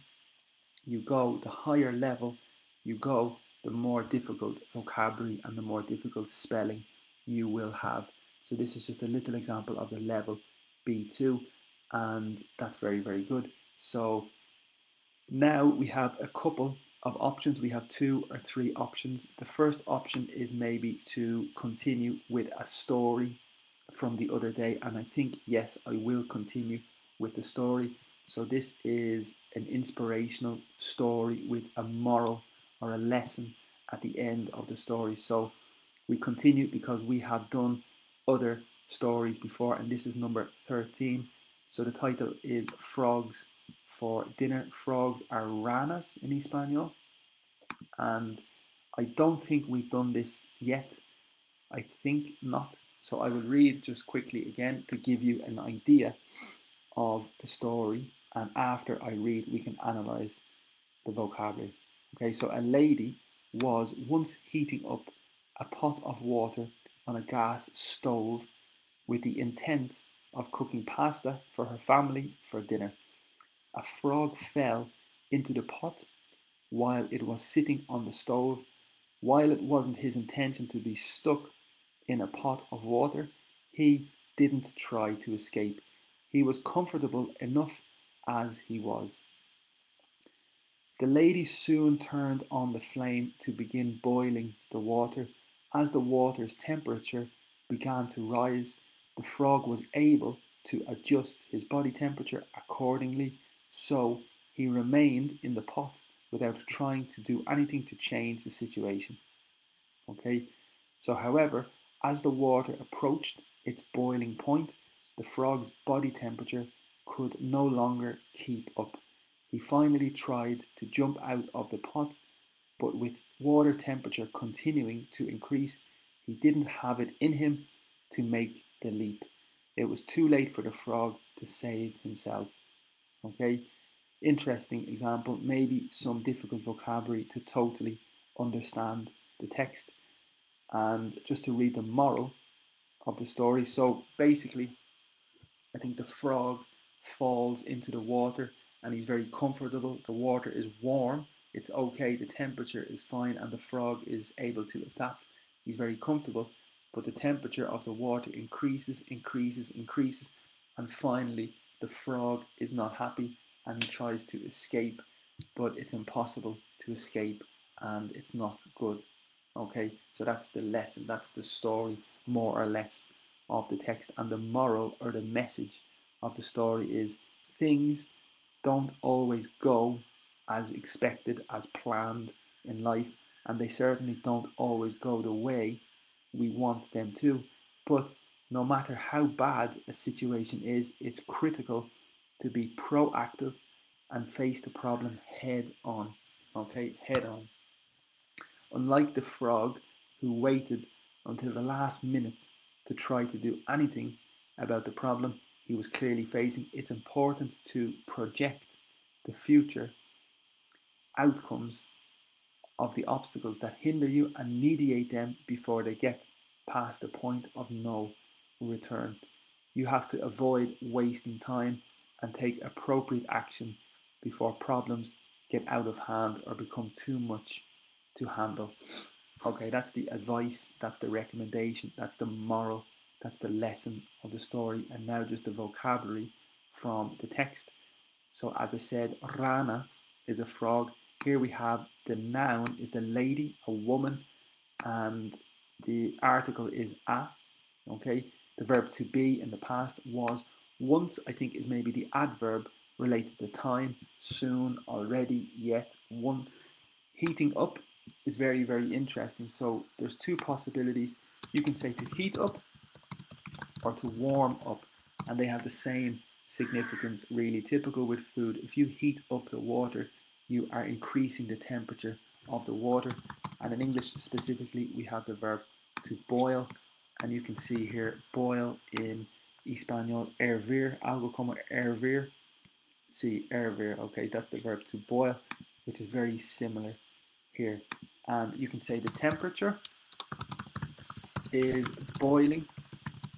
you go, the higher level you go, the more difficult vocabulary and the more difficult spelling you will have. So this is just a little example of the level B2, and that's very, very good. So now we have a couple of options. We have 2 or 3 options. The first option is maybe to continue with a story from the other day, and I think, yes, I will continue with the story. So this is an inspirational story with a moral or a lesson at the end of the story. So we continue because we have done other stories before, and this is number 13. So the title is Frogs for Dinner. Frogs are ranas in Espanol, and I don't think we've done this yet. I think not. So I will read just quickly again to give you an idea of the story, and after I read, we can analyze the vocabulary. Okay, so a lady was once heating up a pot of water on a gas stove with the intent of cooking pasta for her family for dinner. A frog fell into the pot while it was sitting on the stove. While it wasn't his intention to be stuck in a pot of water, he didn't try to escape. He was comfortable enough as he was. The lady soon turned on the flame to begin boiling the water. As the water's temperature began to rise, the frog was able to adjust his body temperature accordingly, so he remained in the pot without trying to do anything to change the situation. Okay, so however, as the water approached its boiling point, the frog's body temperature could no longer keep up. He finally tried to jump out of the pot, but with water temperature continuing to increase, he didn't have it in him to make the leap. It was too late for the frog to save himself. Okay, interesting example, maybe some difficult vocabulary to totally understand the text. And just to read the moral of the story. So basically, I think the frog falls into the water and he's very comfortable. The water is warm, it's okay, the temperature is fine, and the frog is able to adapt. He's very comfortable, but the temperature of the water increases, increases, increases, and finally the frog is not happy and he tries to escape, but it's impossible to escape and it's not good. Okay, so that's the lesson, that's the story, more or less, of the text. And the moral or the message of the story is things don't always go as expected, as planned in life, and they certainly don't always go the way we want them to. But no matter how bad a situation is, it's critical to be proactive and face the problem head on. Okay, head on. Unlike the frog, who waited until the last minute to try to do anything about the problem he was clearly facing, it's important to project the future outcomes of the obstacles that hinder you and mediate them before they get past the point of no return. You have to avoid wasting time and take appropriate action before problems get out of hand or become too much to handle. Okay, that's the advice, that's the recommendation, that's the moral, that's the lesson of the story, and now just the vocabulary from the text. So, as I said, rana is a frog. Here we have the noun is the lady, a woman, and the article is a. Okay, the verb to be in the past was. Once, I think, is maybe the adverb related to time, soon, already, yet, once. Heating up is very, very interesting. So there's two possibilities. You can say to heat up or to warm up, and they have the same significance, really typical with food. If you heat up the water, you are increasing the temperature of the water. And in English specifically, we have the verb to boil, and you can see here boil in Espanol, hervir, algo como hervir. See, hervir, okay, that's the verb to boil, which is very similar here. And you can say the temperature is boiling,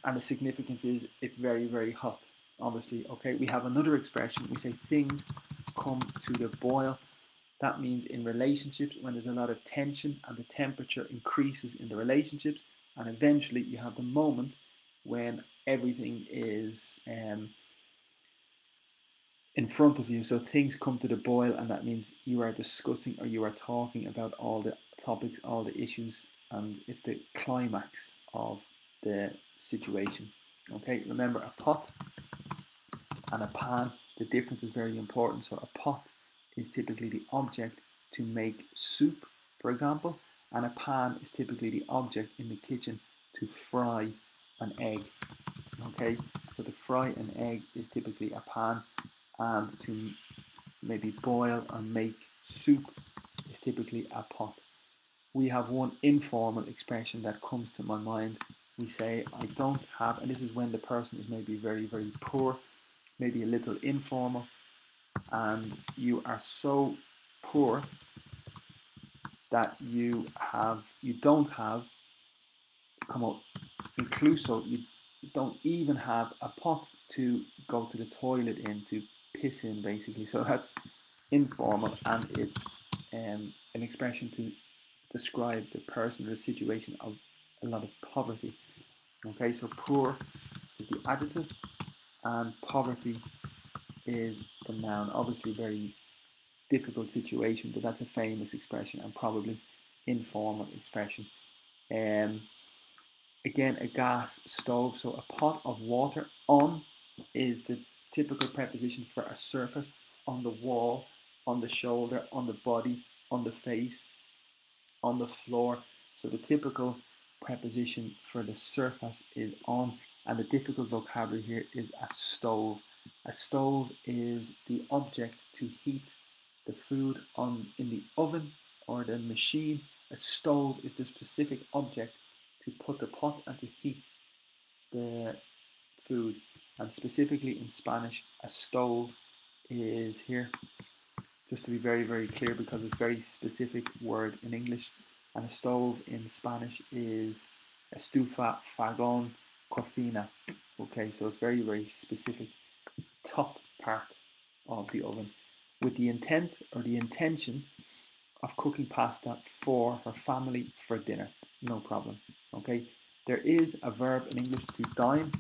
and the significance is it's very, very hot, obviously. Okay, we have another expression, we say things come to the boil. That means in relationships, when there's a lot of tension and the temperature increases in the relationships, and eventually you have the moment when everything is in front of you. So things come to the boil, and that means you are discussing or you are talking about all the topics, all the issues, and it's the climax of the situation. Okay, remember a pot and a pan, the difference is very important. So a pot is typically the object to make soup, for example, and a pan is typically the object in the kitchen to fry an egg. Okay, so to fry an egg is typically a pan, and to maybe boil and make soup is typically a pot. We have one informal expression that comes to my mind. We say, I don't have, and this is when the person is maybe very, very poor, maybe a little informal, and you are so poor that you don't have, como incluso, you don't even have a pot to go to the toilet in, to piss in, basically. So that's informal, and it's an expression to describe the person or the situation of a lot of poverty. Okay, so poor is the adjective, and poverty is the noun. Obviously, very difficult situation, but that's a famous expression and probably informal expression. Um, Again, a gas stove. So a pot of water. On is the typical preposition for a surface: on the wall, on the shoulder, on the body, on the face, on the floor. So the typical preposition for the surface is on, and the difficult vocabulary here is a stove. A stove is the object to heat the food on in the oven or the machine. A stove is the specific object to put the pot and to heat the food. And specifically in Spanish, a stove is here, just to be very, very clear, because it's a very specific word in English. And a stove in Spanish is estufa, fogón, cocina. Okay, so it's very, very specific top part of the oven, with the intent or the intention of cooking pasta for her family for dinner. No problem. Okay, there is a verb in English, to dine.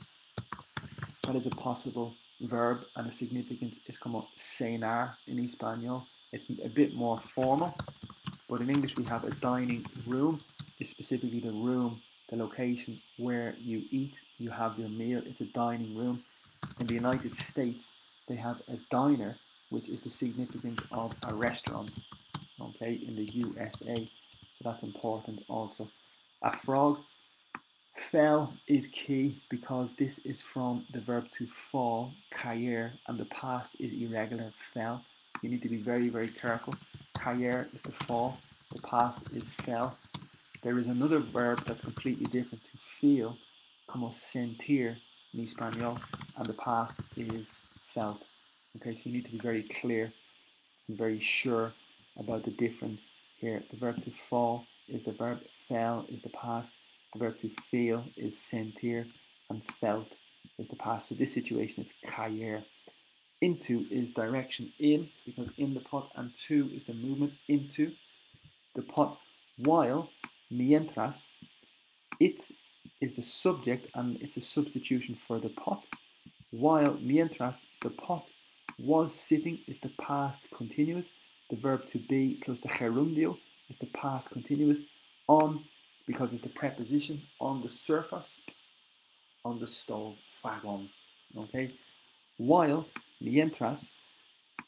That is a possible verb, and the significance is como cenar in Espanol. It's a bit more formal, but in English we have a dining room. It's specifically the room, the location where you eat, you have your meal. It's a dining room. In the United States, they have a diner, which is the significance of a restaurant. Okay, in the USA, so that's important also. A frog. Fell is key because this is from the verb to fall, caer, and the past is irregular, fell. You need to be very, very careful. Caer is to fall, the past is fell. There is another verb that's completely different, to feel, como sentir in Espanol, and the past is felt. Okay, so you need to be very clear and very sure about the difference here. The verb to fall is the verb, fell is the past. The verb to feel is sentir, and felt is the past. So this situation is caer. Into is direction in, because in the pot, and to is the movement into the pot. While, mientras, it is the subject and it's a substitution for the pot. While, mientras, the pot was sitting is the past continuous. The verb to be plus the gerundio is the past continuous. On, because it's the preposition, on the surface, on the stove, fogón. Okay? While, mientras,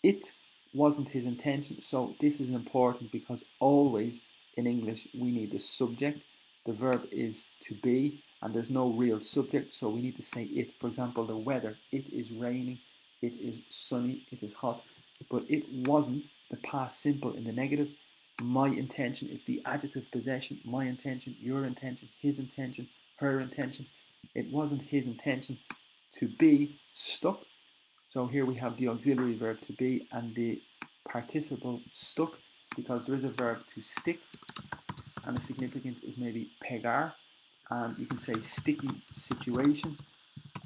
it wasn't his intention. So this is important because always in English we need the subject. The verb is to be, and there's no real subject, so we need to say it. For example, the weather: it is raining, it is sunny, it is hot. But it wasn't, the past simple in the negative. My intention, it's the adjective possession. My intention, your intention, his intention, her intention. It wasn't his intention to be stuck. So here we have the auxiliary verb to be and the participle stuck, because there is a verb to stick, and the significance is maybe pegar, and you can say sticky situation,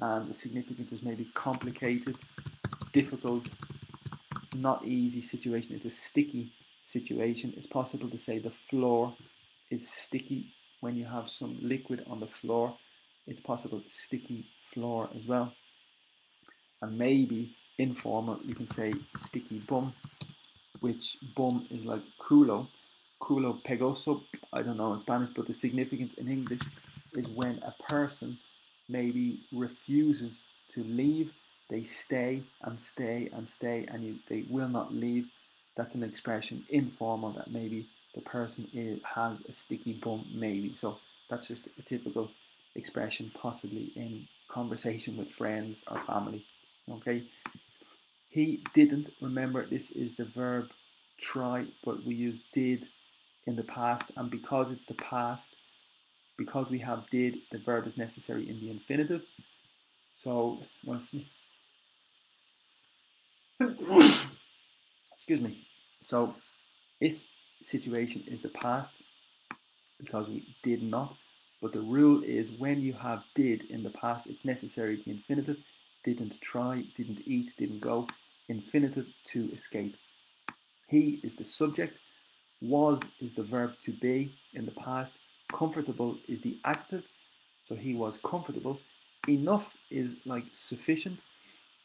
and the significance is maybe complicated, difficult, not easy situation. It's a sticky situation. It's possible to say the floor is sticky when you have some liquid on the floor. It's possible sticky floor as well. And maybe informal, you can say sticky bum, which bum is like culo pegoso. I don't know in Spanish, but the significance in English is when a person maybe refuses to leave. they stay and stay and stay, and they will not leave. That's an expression, informal, that maybe the person has a sticky bum, maybe. So that's just a typical expression, possibly in conversation with friends or family. Okay. He didn't. Remember, this is the verb try, but we use did in the past, and because it's the past, because we have did, the verb is necessary in the infinitive. So once, excuse me. So this situation is the past because we did not. But the rule is when you have did in the past, it's necessary the infinitive. Didn't try, didn't eat, didn't go. Infinitive to escape. He is the subject. Was is the verb to be in the past. Comfortable is the adjective. So he was comfortable. Enough is like sufficient.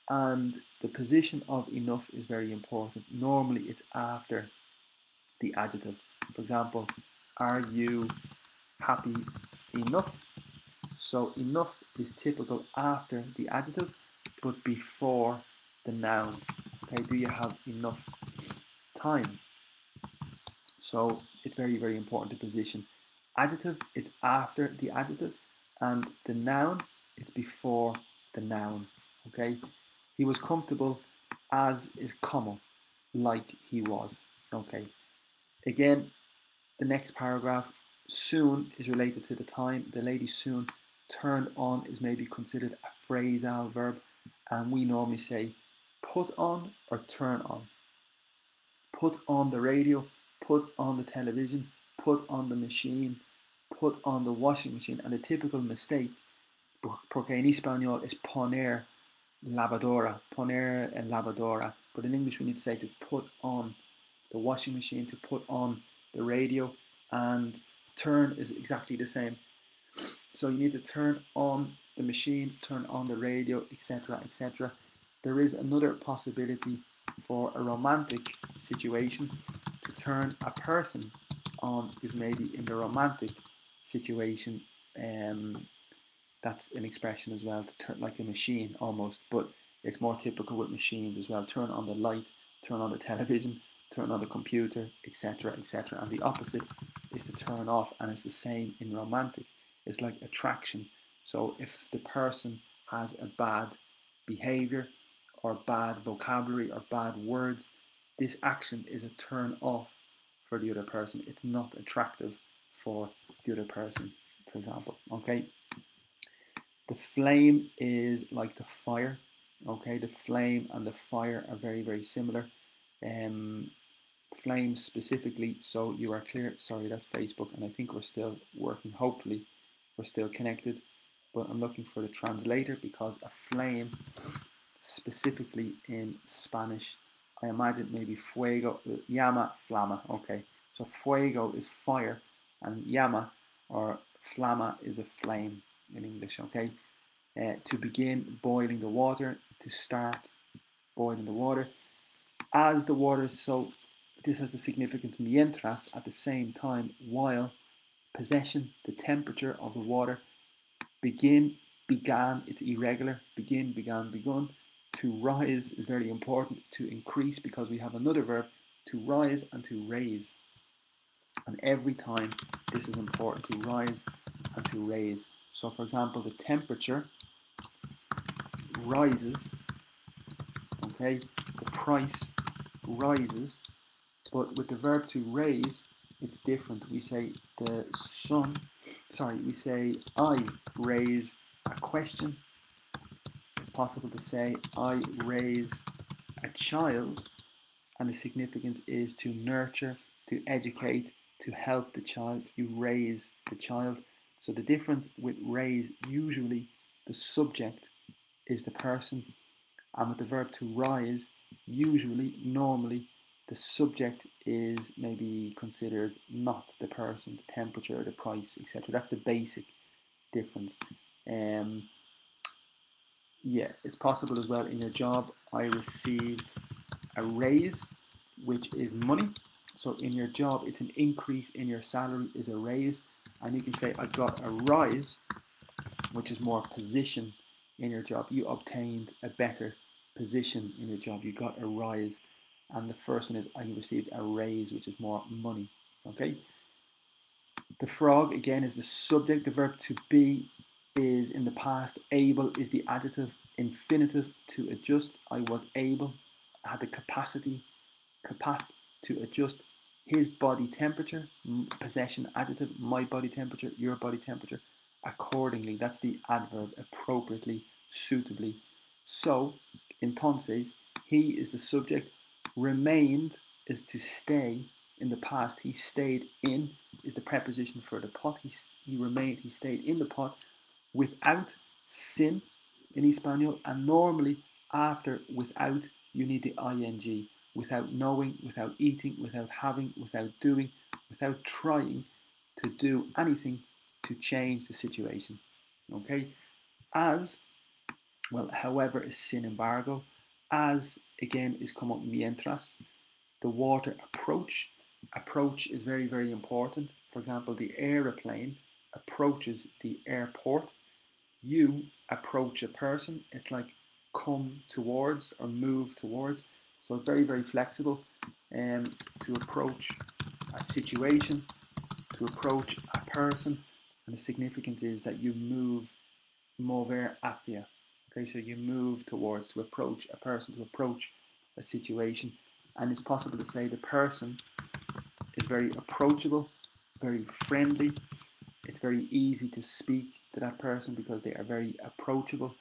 And the position of enough is very important. Normally it's after the adjective. For example, are you happy enough? So enough is typical after the adjective, but before the noun. Okay, do you have enough time? So it's very, very important to position. Adjective, it's after the adjective, and the noun, it's before the noun. Okay, he was comfortable as is common, like he was. Okay, again, the next paragraph, soon is related to the time. The lady soon turned on is maybe considered a phrasal verb, and we normally say put on or turn on. Put on the radio, put on the television, put on the machine, put on the washing machine. And the typical mistake, porque en español es poner lavadora, poner en lavadora. But in English we need to say to put on the washing machine, to put on the radio, and turn is exactly the same. So you need to turn on the machine, turn on the radio, etc., etc. There is another possibility for a romantic situation. To turn a person on is maybe in the romantic situation. That's an expression as well, to turn like a machine almost, but it's more typical with machines as well. Turn on the light, turn on the television, turn on the computer, etc., etc. And the opposite is to turn off, and it's the same in romantic. It's like attraction. So if the person has a bad behavior or bad vocabulary or bad words, this action is a turn off for the other person. It's not attractive for the other person, for example. Okay. The flame is like the fire. Okay, the flame and the fire are very, very similar. Flame specifically, so you are clear. Sorry, that's Facebook, and I think we're still working. Hopefully, we're still connected, but I'm looking for the translator because a flame, specifically in Spanish, I imagine maybe fuego, llama, flama. Okay, so fuego is fire, and llama or flama is a flame in English. Okay, to begin boiling the water, to start boiling the water. As the water is so, this has the significance mientras, at the same time, while. Possession, the temperature of the water. Begin, began, it's irregular. Begin, began, begun. To rise is very important. To increase, because we have another verb, to rise and to raise. And every time this is important, to rise and to raise. So for example, the temperature rises, okay, the price rises, but with the verb to raise, it's different. We say the sun, we say I raise a question. It's possible to say I raise a child, and the significance is to nurture, to educate, to help the child. You raise the child. So the difference with raise, usually the subject is the person, and with the verb to rise, usually, normally, the subject is maybe considered not the person, the temperature, the price, etc. That's the basic difference. Yeah, it's possible as well in your job. I received a raise, which is money. So in your job, it's an increase in your salary is a raise. And you can say I got a rise, which is more position in your job. You obtained a better position in your job. You got a rise. And the first one is I received a raise, which is more money. Okay. The frog again is the subject. The verb to be is in the past. Able is the adjective. Infinitive to adjust. I was able. I had the capacity to adjust his body temperature. Possession adjective. My body temperature. Your body temperature. Accordingly. That's the adverb. Appropriately. Suitably. So, entonces, he is the subject. Remained is to stay. In the past, he stayed in is the preposition for the pot. He remained, he stayed in the pot without sin in Espanol, and normally after without you need the ing. Without knowing, without eating, without having, without doing, without trying to do anything to change the situation. Okay? As, well, however, is sin embargo. As, again, is como mientras. The water approach. Approach is very, very important. For example, the aeroplane approaches the airport. You approach a person. It's like come towards or move towards. So it's very, very flexible. To approach a situation, to approach a person, and the significance is that you move mover hacia. Okay, so you move towards, to approach a person, to approach a situation. And it's possible to say the person is very approachable, very friendly. It's very easy to speak to that person because they are very approachable.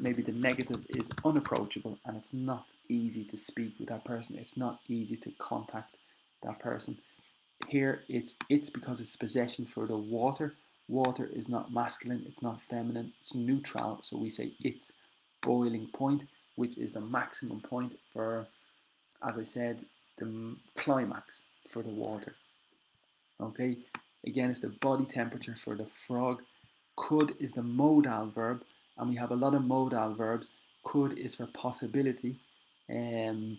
Maybe the negative is unapproachable, and it's not easy to speak with that person. It's not easy to contact that person. Here it's because it's possession for the water. Water is not masculine, it's not feminine, it's neutral. So we say it's boiling point, which is the maximum point for, as I said, the climax for the water. Okay, again, it's the body temperature for the frog. Could is the modal verb, and we have a lot of modal verbs. Could is for possibility, and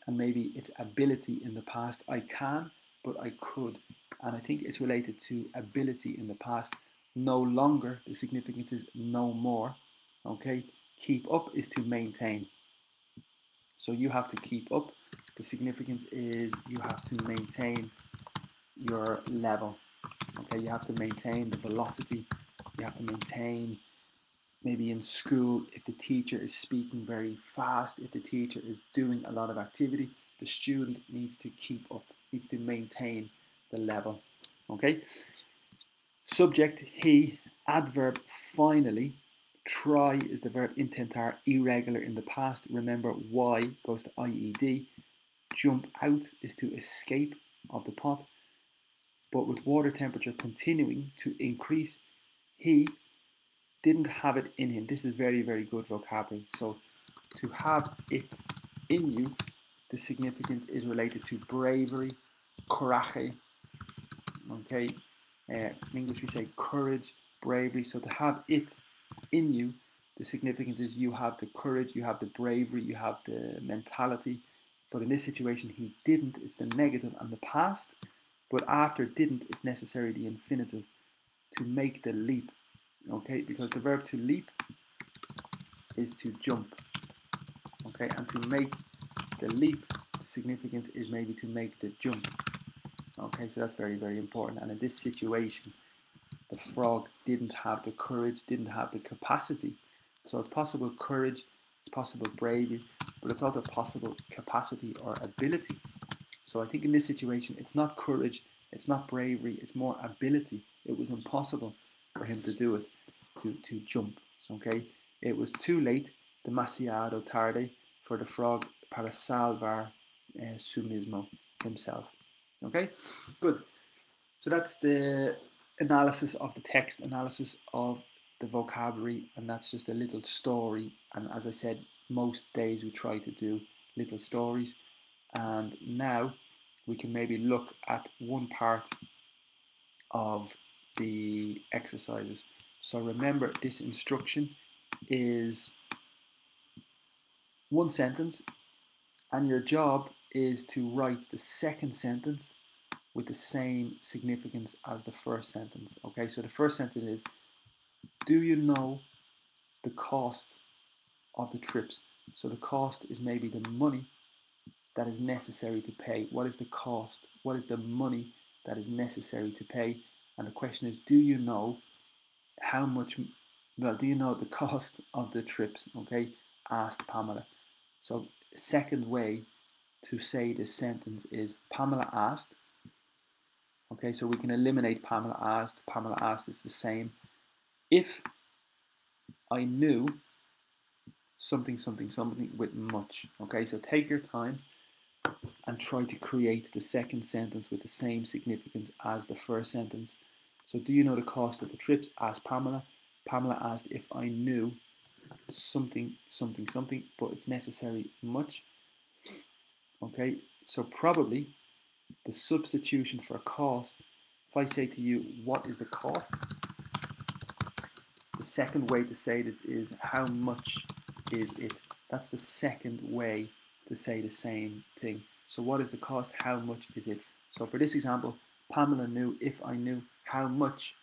maybe it's ability in the past. I can, but I could. And I think it's related to ability in the past. No longer, the significance is no more. Okay, keep up is to maintain. So you have to keep up. The significance is you have to maintain your level. Okay, you have to maintain the velocity. You have to maintain, maybe in school, if the teacher is speaking very fast, if the teacher is doing a lot of activity, the student needs to keep up, needs to maintain the level. Okay, subject he, adverb finally. Try is the verb intentar, irregular in the past. Remember, y goes to ied. Jump out is to escape of the pot. But with water temperature continuing to increase, he didn't have it in him. This is very, very good vocabulary. So to have it in you, the significance is related to bravery, coraje. Okay, in English we say courage, bravery. So to have it in you, the significance is you have the courage, you have the bravery, you have the mentality. But in this situation, he didn't. It's the negative and the past. But after didn't, it's necessary the infinitive to make the leap. Okay, because the verb to leap is to jump. Okay, and to make the leap, the significance is maybe to make the jump. Okay, so that's very, very important. And in this situation, the frog didn't have the courage, didn't have the capacity. So it's possible courage, it's possible bravery, but it's also possible capacity or ability. So I think in this situation, it's not courage, it's not bravery, it's more ability. It was impossible for him to do it, to jump. Okay, it was too late, demasiado tarde, for the frog para salvar su mismo, himself. Okay, good. So that's the analysis of the text, analysis of the vocabulary, and that's just a little story. And as I said, most days we try to do little stories. And now we can maybe look at one part of the exercises. So remember, this instruction is one sentence, and your job is to write the second sentence with the same significance as the first sentence. Okay, so the first sentence is, do you know the cost of the trips. So the cost is maybe the money that is necessary to pay. What is the cost? What is the money that is necessary to pay? And the question is, do you know how much, well, do you know the cost of the trips? Okay, asked Pamela. So second way to say this sentence is Pamela asked. Okay, so we can eliminate Pamela asked. Pamela asked is the same. If I knew something, something, something with much. Okay, so take your time and try to create the second sentence with the same significance as the first sentence. So do you know the cost of the trips? Asked Pamela. Pamela asked if I knew something, something, something, but it's necessary much. Okay, so probably the substitution for cost, if I say to you, what is the cost? The second way to say this is how much is it? That's the second way to say the same thing. So what is the cost? How much is it? So for this example, Pamela knew if I knew how much,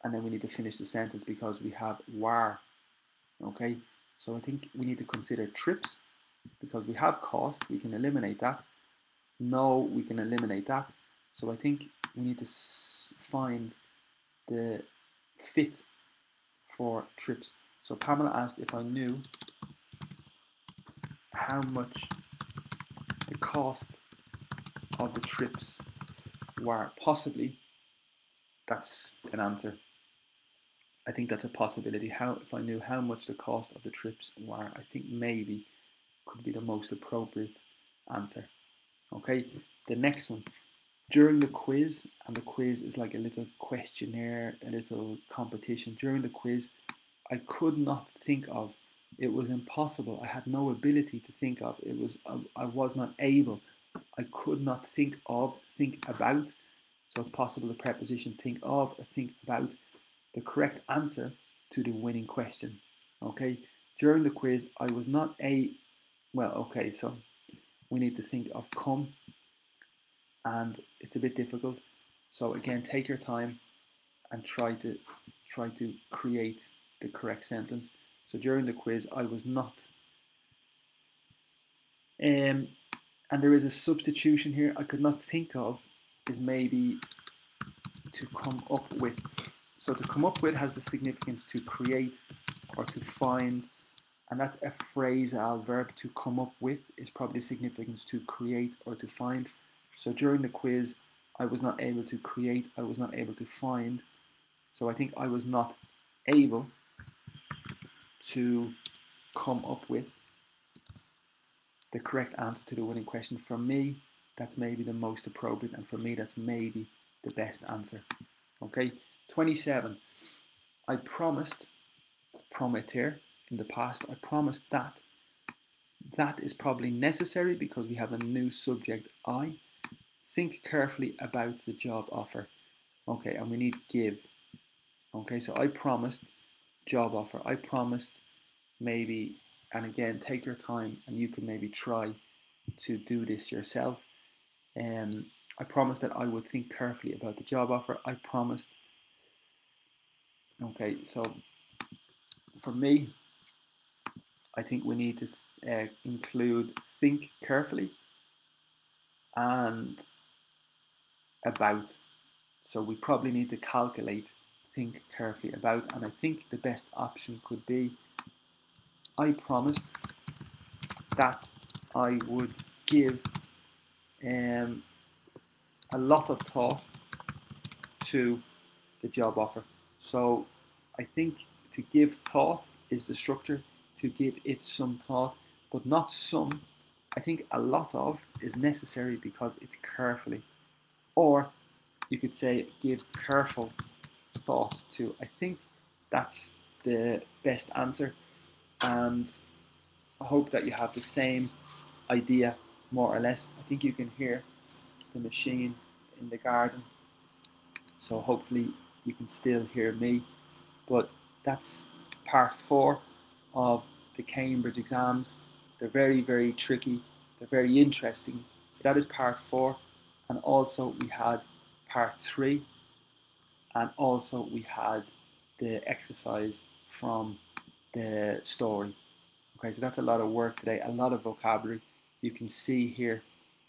and then we need to finish the sentence because we have where. Okay, so I think we need to consider trips because we have cost, we can eliminate that. No, we can eliminate that. So I think we need to find the fit for trips. So Pamela asked if I knew how much the cost of the trips were. Possibly that's an answer. I think that's a possibility. How if I knew how much the cost of the trips were, I think maybe could be the most appropriate answer. Okay, the next one. During the quiz, and the quiz is like a little questionnaire, a little competition. During the quiz, I could not think of. It was impossible. I had no ability to think of. I was not able. I could not think of, think about. So it's possible the preposition think of or think about the correct answer to the winning question. Okay. During the quiz, I was not well, okay, so we need to think of come, and it's a bit difficult. So again, take your time and try to create the correct sentence. So during the quiz, I was not. And there is a substitution here I could not think of is maybe to come up with. So to come up with has the significance to create or to find, and that's a phrasal verb. To come up with is probably significance to create or to find. So during the quiz, I was not able to create, I was not able to find. So I think I was not able to come up with the correct answer to the winning question. For me, that's maybe the most appropriate, and for me, that's maybe the best answer. Okay, 27. I promised, prometer in the past, I promised that. That is probably necessary because we have a new subject, I. Think carefully about the job offer. Okay, and we need give. Okay, so I promised job offer. I promised maybe, and again, take your time and you can maybe try to do this yourself. I promised that I would think carefully about the job offer. I promised. Okay, so for me, I think we need to include think carefully and about. So we probably need to calculate, think carefully about, and I think the best option could be I promised that I would give a lot of thought to the job offer. So I think to give thought is the structure, to give it some thought, but not some. I think a lot of is necessary because it's carefully. Or you could say give careful thought to. I think that's the best answer, and I hope that you have the same idea more or less. I think you can hear the machine in the garden, so hopefully you can still hear me. But that's part 4 of the Cambridge exams. They're very, very tricky. They're very interesting. So that is part 4. And also we had part 3. And also we had the exercise from the story. Okay, so that's a lot of work today, a lot of vocabulary. You can see here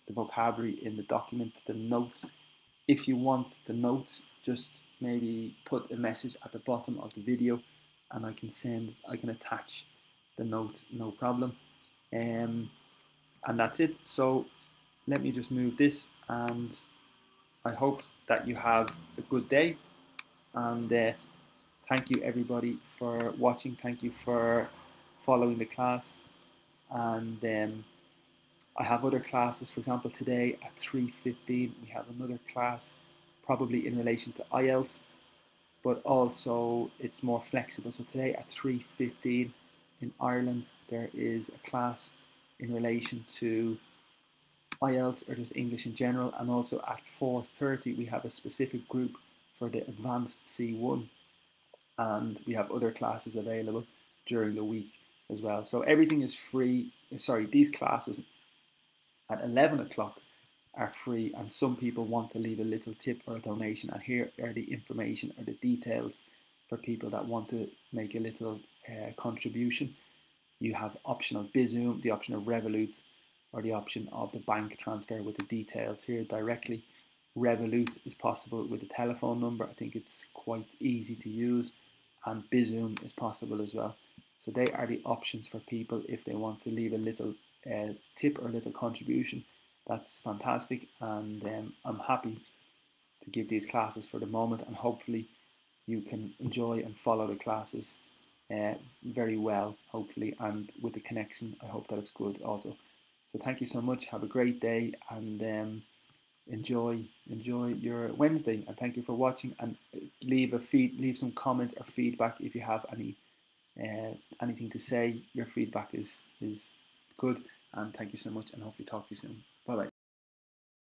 the vocabulary in the document, the notes. If you want the notes, just maybe put a message at the bottom of the video and I can attach the notes, no problem. And that's it. So let me just move this, and I hope that you have a good day. And thank you everybody for watching. Thank you for following the class. And I have other classes. For example, today at 3:15 we have another class, probably in relation to IELTS, but also it's more flexible. So today at 3:15 in Ireland there is a class in relation to IELTS or just English in general, and also at 4:30 we have a specific group for the advanced C1, and we have other classes available during the week as well. So everything is free. Sorry, these classes at 11 o'clock are free, and some people want to leave a little tip or a donation, and here are the information or the details for people that want to make a little contribution. You have option of Bizum, the option of Revolut, or the option of the bank transfer with the details here directly. Revolut is possible with a telephone number. I think it's quite easy to use, and Bizum is possible as well. So they are the options for people if they want to leave a little tip or a little contribution. That's fantastic, and I'm happy to give these classes for the moment, and hopefully you can enjoy and follow the classes very well, hopefully, and with the connection I hope that it's good also. So thank you so much, have a great day, and enjoy your Wednesday, and thank you for watching, and leave some comments or feedback if you have anything to say. Your feedback is good, and thank you so much, and hopefully talk to you soon.